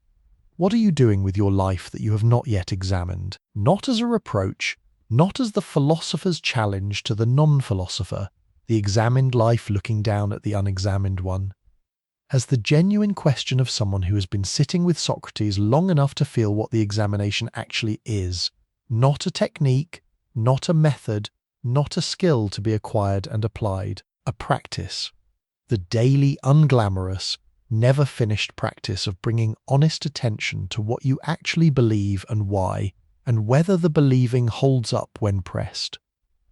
What are you doing with your life that you have not yet examined? Not as a reproach, not as the philosopher's challenge to the non-philosopher, the examined life looking down at the unexamined one. As the genuine question of someone who has been sitting with Socrates long enough to feel what the examination actually is. Not a technique, not a method, not a skill to be acquired and applied. A practice. The daily, unglamorous, never finished practice of bringing honest attention to what you actually believe and why, and whether the believing holds up when pressed.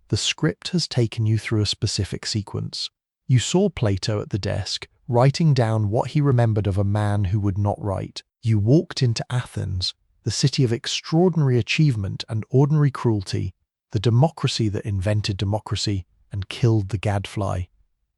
The script has taken you through a specific sequence. You saw Plato at the desk, writing down what he remembered of a man who would not write. You walked into Athens, the city of extraordinary achievement and ordinary cruelty, the democracy that invented democracy and killed the gadfly.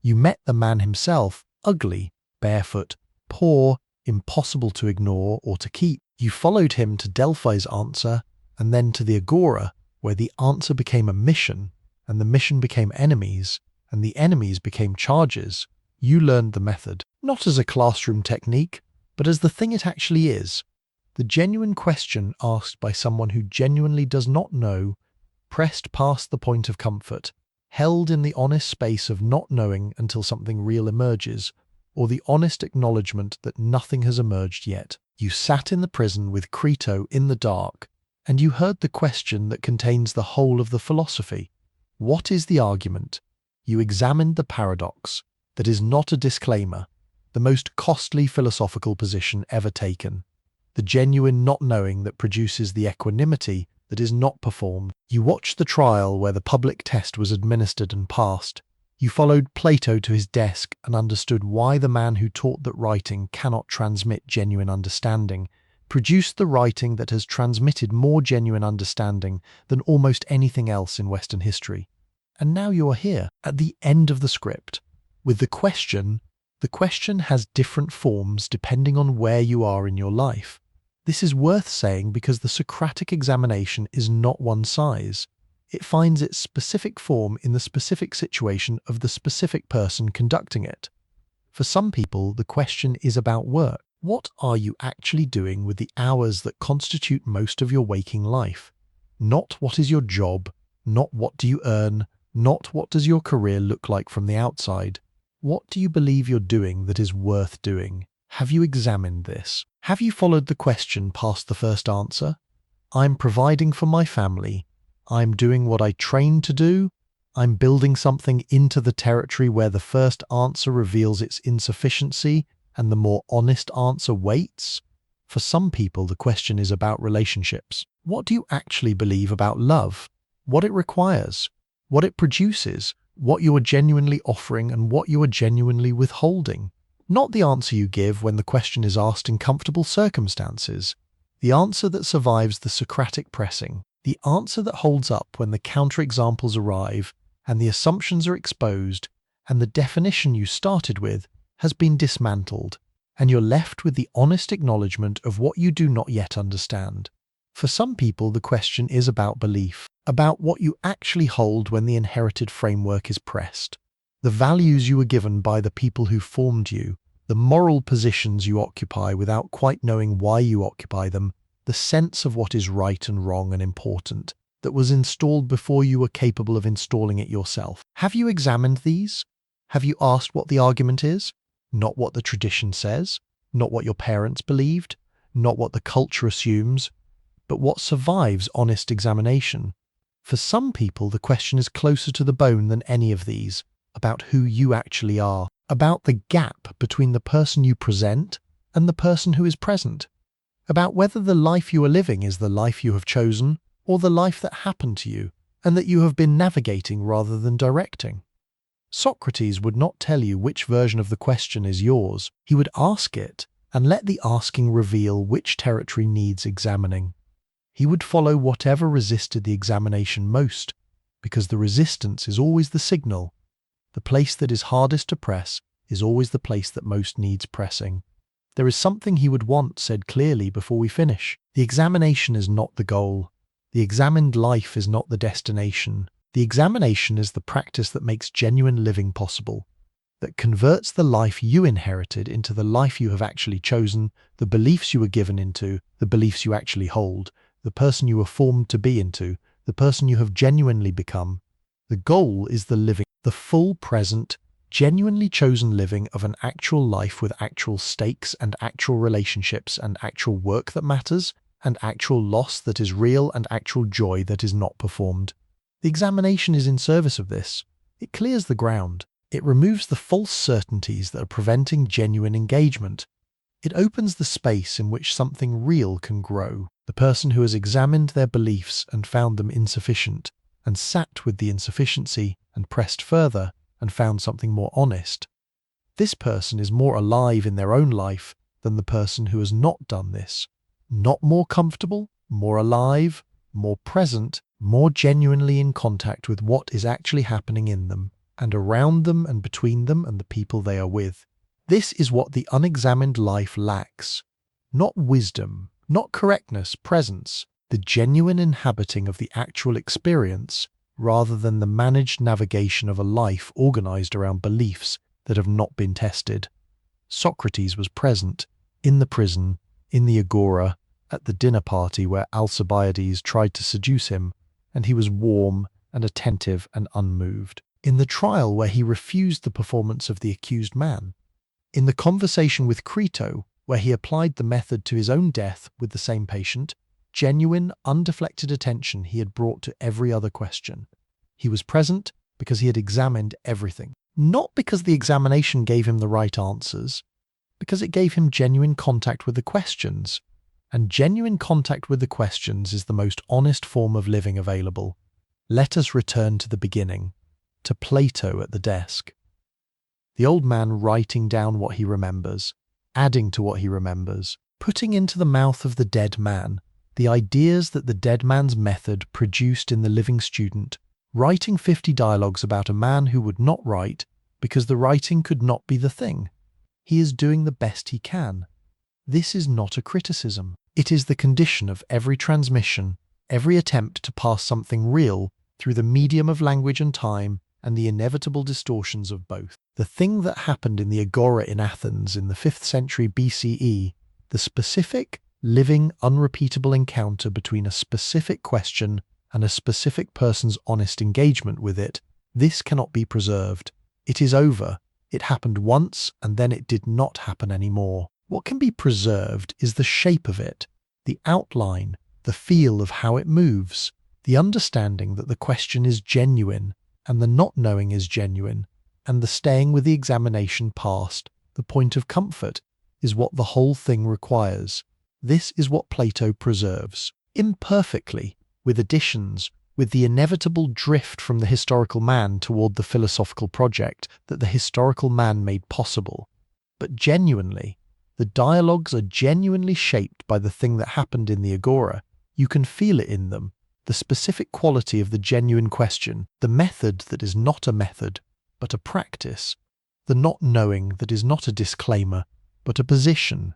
You met the man himself, ugly, barefoot, poor, impossible to ignore or to keep. You followed him to Delphi's answer, and then to the agora, where the answer became a mission, and the mission became enemies, and the enemies became charges, you learned the method, not as a classroom technique, but as the thing it actually is. The genuine question asked by someone who genuinely does not know, pressed past the point of comfort, held in the honest space of not knowing until something real emerges, or the honest acknowledgement that nothing has emerged yet. You sat in the prison with Crito in the dark, and you heard the question that contains the whole of the philosophy. What is the argument? You examined the paradox that is not a disclaimer, the most costly philosophical position ever taken, the genuine not knowing that produces the equanimity that is not performed. You watched the trial where the public test was administered and passed. You followed Plato to his desk and understood why the man who taught that writing cannot transmit genuine understanding produced the writing that has transmitted more genuine understanding than almost anything else in Western history. And now you are here, at the end of the script, with the question. The question has different forms depending on where you are in your life. This is worth saying because the Socratic examination is not one size. It finds its specific form in the specific situation of the specific person conducting it. For some people, the question is about work. What are you actually doing with the hours that constitute most of your waking life? Not what is your job, not what do you earn, not what does your career look like from the outside. What do you believe you're doing that is worth doing? Have you examined this? Have you followed the question past the first answer? I'm providing for my family. I'm doing what I trained to do. I'm building something into the territory where the first answer reveals its insufficiency and the more honest answer waits. For some people, the question is about relationships. What do you actually believe about love? What it requires? What it produces? What you are genuinely offering and what you are genuinely withholding? Not the answer you give when the question is asked in comfortable circumstances. The answer that survives the Socratic pressing. The answer that holds up when the counterexamples arrive and the assumptions are exposed and the definition you started with has been dismantled, and you're left with the honest acknowledgement of what you do not yet understand. For some people, the question is about belief, about what you actually hold when the inherited framework is pressed. The values you were given by the people who formed you, the moral positions you occupy without quite knowing why you occupy them, the sense of what is right and wrong and important that was installed before you were capable of installing it yourself. Have you examined these? Have you asked what the argument is? Not what the tradition says, not what your parents believed, not what the culture assumes, but what survives honest examination. For some people, the question is closer to the bone than any of these, about who you actually are, about the gap between the person you present and the person who is present, about whether the life you are living is the life you have chosen or the life that happened to you and that you have been navigating rather than directing. Socrates would not tell you which version of the question is yours. He would ask it and let the asking reveal which territory needs examining. He would follow whatever resisted the examination most, because the resistance is always the signal. The place that is hardest to press is always the place that most needs pressing. There is something he would want said clearly before we finish. The examination is not the goal. The examined life is not the destination. The examination is the practice that makes genuine living possible, that converts the life you inherited into the life you have actually chosen, the beliefs you were given into, the beliefs you actually hold, the person you were formed to be into, the person you have genuinely become. The goal is the living, the full present, genuinely chosen living of an actual life with actual stakes and actual relationships and actual work that matters and actual loss that is real and actual joy that is not performed. The examination is in service of this. It clears the ground. It removes the false certainties that are preventing genuine engagement. It opens the space in which something real can grow. The person who has examined their beliefs and found them insufficient, and sat with the insufficiency and pressed further and found something more honest. This person is more alive in their own life than the person who has not done this. Not more comfortable, more alive, more present, more genuinely in contact with what is actually happening in them, and around them and between them and the people they are with. This is what the unexamined life lacks. Not wisdom, not correctness, presence, the genuine inhabiting of the actual experience rather than the managed navigation of a life organized around beliefs that have not been tested. Socrates was present, in the prison, in the agora, at the dinner party where Alcibiades tried to seduce him, and he was warm and attentive and unmoved. In the trial where he refused the performance of the accused man. In the conversation with Crito, where he applied the method to his own death with the same patient, genuine, undeflected attention he had brought to every other question. He was present because he had examined everything. Not because the examination gave him the right answers, because it gave him genuine contact with the questions. And genuine contact with the questions is the most honest form of living available. Let us return to the beginning, to Plato at the desk. The old man writing down what he remembers, adding to what he remembers, putting into the mouth of the dead man the ideas that the dead man's method produced in the living student, writing 50 dialogues about a man who would not write because the writing could not be the thing. He is doing the best he can. This is not a criticism. It is the condition of every transmission, every attempt to pass something real through the medium of language and time and the inevitable distortions of both. The thing that happened in the agora in Athens in the 5th century BCE, the specific, living, unrepeatable encounter between a specific question and a specific person's honest engagement with it, this cannot be preserved. It is over. It happened once, and then it did not happen anymore. What can be preserved is the shape of it, the outline, the feel of how it moves, the understanding that the question is genuine, and the not knowing is genuine, and the staying with the examination past, the point of comfort, is what the whole thing requires. This is what Plato preserves. Imperfectly, with additions, with the inevitable drift from the historical man toward the philosophical project that the historical man made possible. But genuinely, the dialogues are genuinely shaped by the thing that happened in the agora. You can feel it in them, the specific quality of the genuine question, the method that is not a method, but a practice, the not knowing that is not a disclaimer, but a position.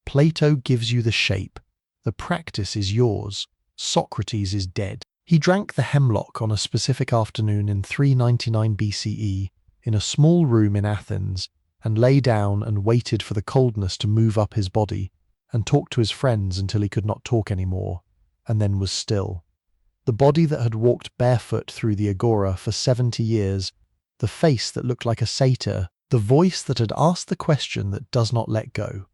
Plato gives you the shape. The practice is yours. Socrates is dead. He drank the hemlock on a specific afternoon in 399 BCE in a small room in Athens and lay down and waited for the coldness to move up his body and talked to his friends until he could not talk anymore, and then was still. The body that had walked barefoot through the agora for 70 years, the face that looked like a satyr, the voice that had asked the question that does not let go.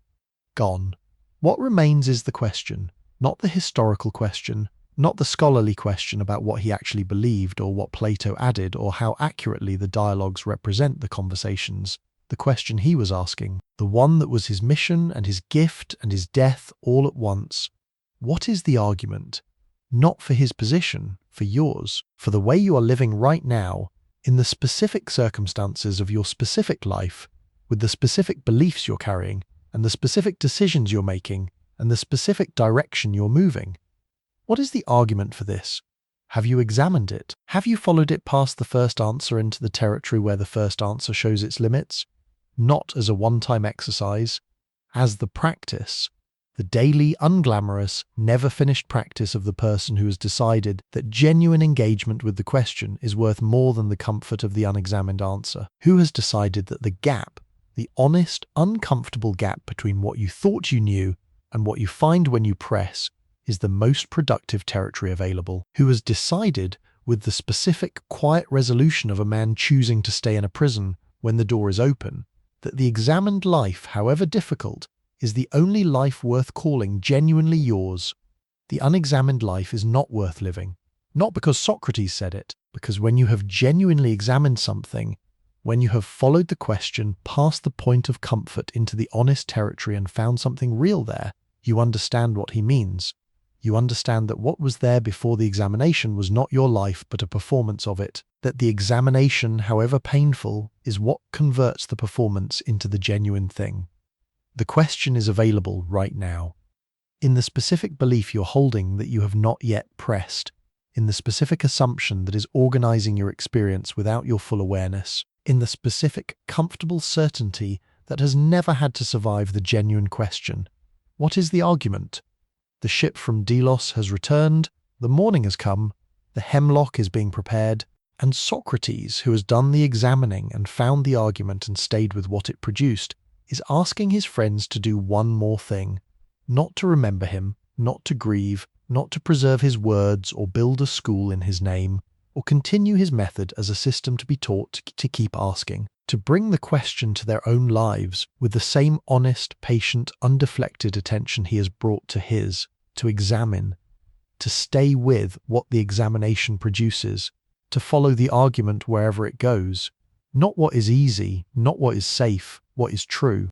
Gone. What remains is the question, not the historical question, not the scholarly question about what he actually believed or what Plato added or how accurately the dialogues represent the conversations. The question he was asking, the one that was his mission and his gift and his death all at once. What is the argument? Not for his position, for yours, for the way you are living right now, in the specific circumstances of your specific life, with the specific beliefs you're carrying, and the specific decisions you're making, and the specific direction you're moving. What is the argument for this? Have you examined it? Have you followed it past the first answer into the territory where the first answer shows its limits? Not as a one-time exercise, as the practice, the daily, unglamorous, never-finished practice of the person who has decided that genuine engagement with the question is worth more than the comfort of the unexamined answer, who has decided that the gap, the honest, uncomfortable gap between what you thought you knew and what you find when you press, is the most productive territory available, who has decided, with the specific, quiet resolution of a man choosing to stay in a prison when the door is open, that the examined life, however difficult, is the only life worth calling genuinely yours. The unexamined life is not worth living. Not because Socrates said it, because when you have genuinely examined something, when you have followed the question past the point of comfort into the honest territory and found something real there, you understand what he means. You understand that what was there before the examination was not your life but a performance of it, that the examination, however painful, is what converts the performance into the genuine thing. The question is available right now. In the specific belief you're holding that you have not yet pressed, in the specific assumption that is organizing your experience without your full awareness, in the specific comfortable certainty that has never had to survive the genuine question. What is the argument? The ship from Delos has returned, the morning has come, the hemlock is being prepared, and Socrates, who has done the examining and found the argument and stayed with what it produced, is asking his friends to do one more thing: not to remember him, not to grieve, not to preserve his words or build a school in his name, or continue his method as a system to be taught to keep asking, to bring the question to their own lives with the same honest, patient, undeflected attention he has brought to his, to examine, to stay with what the examination produces, to follow the argument wherever it goes, not what is easy, not what is safe, what is true.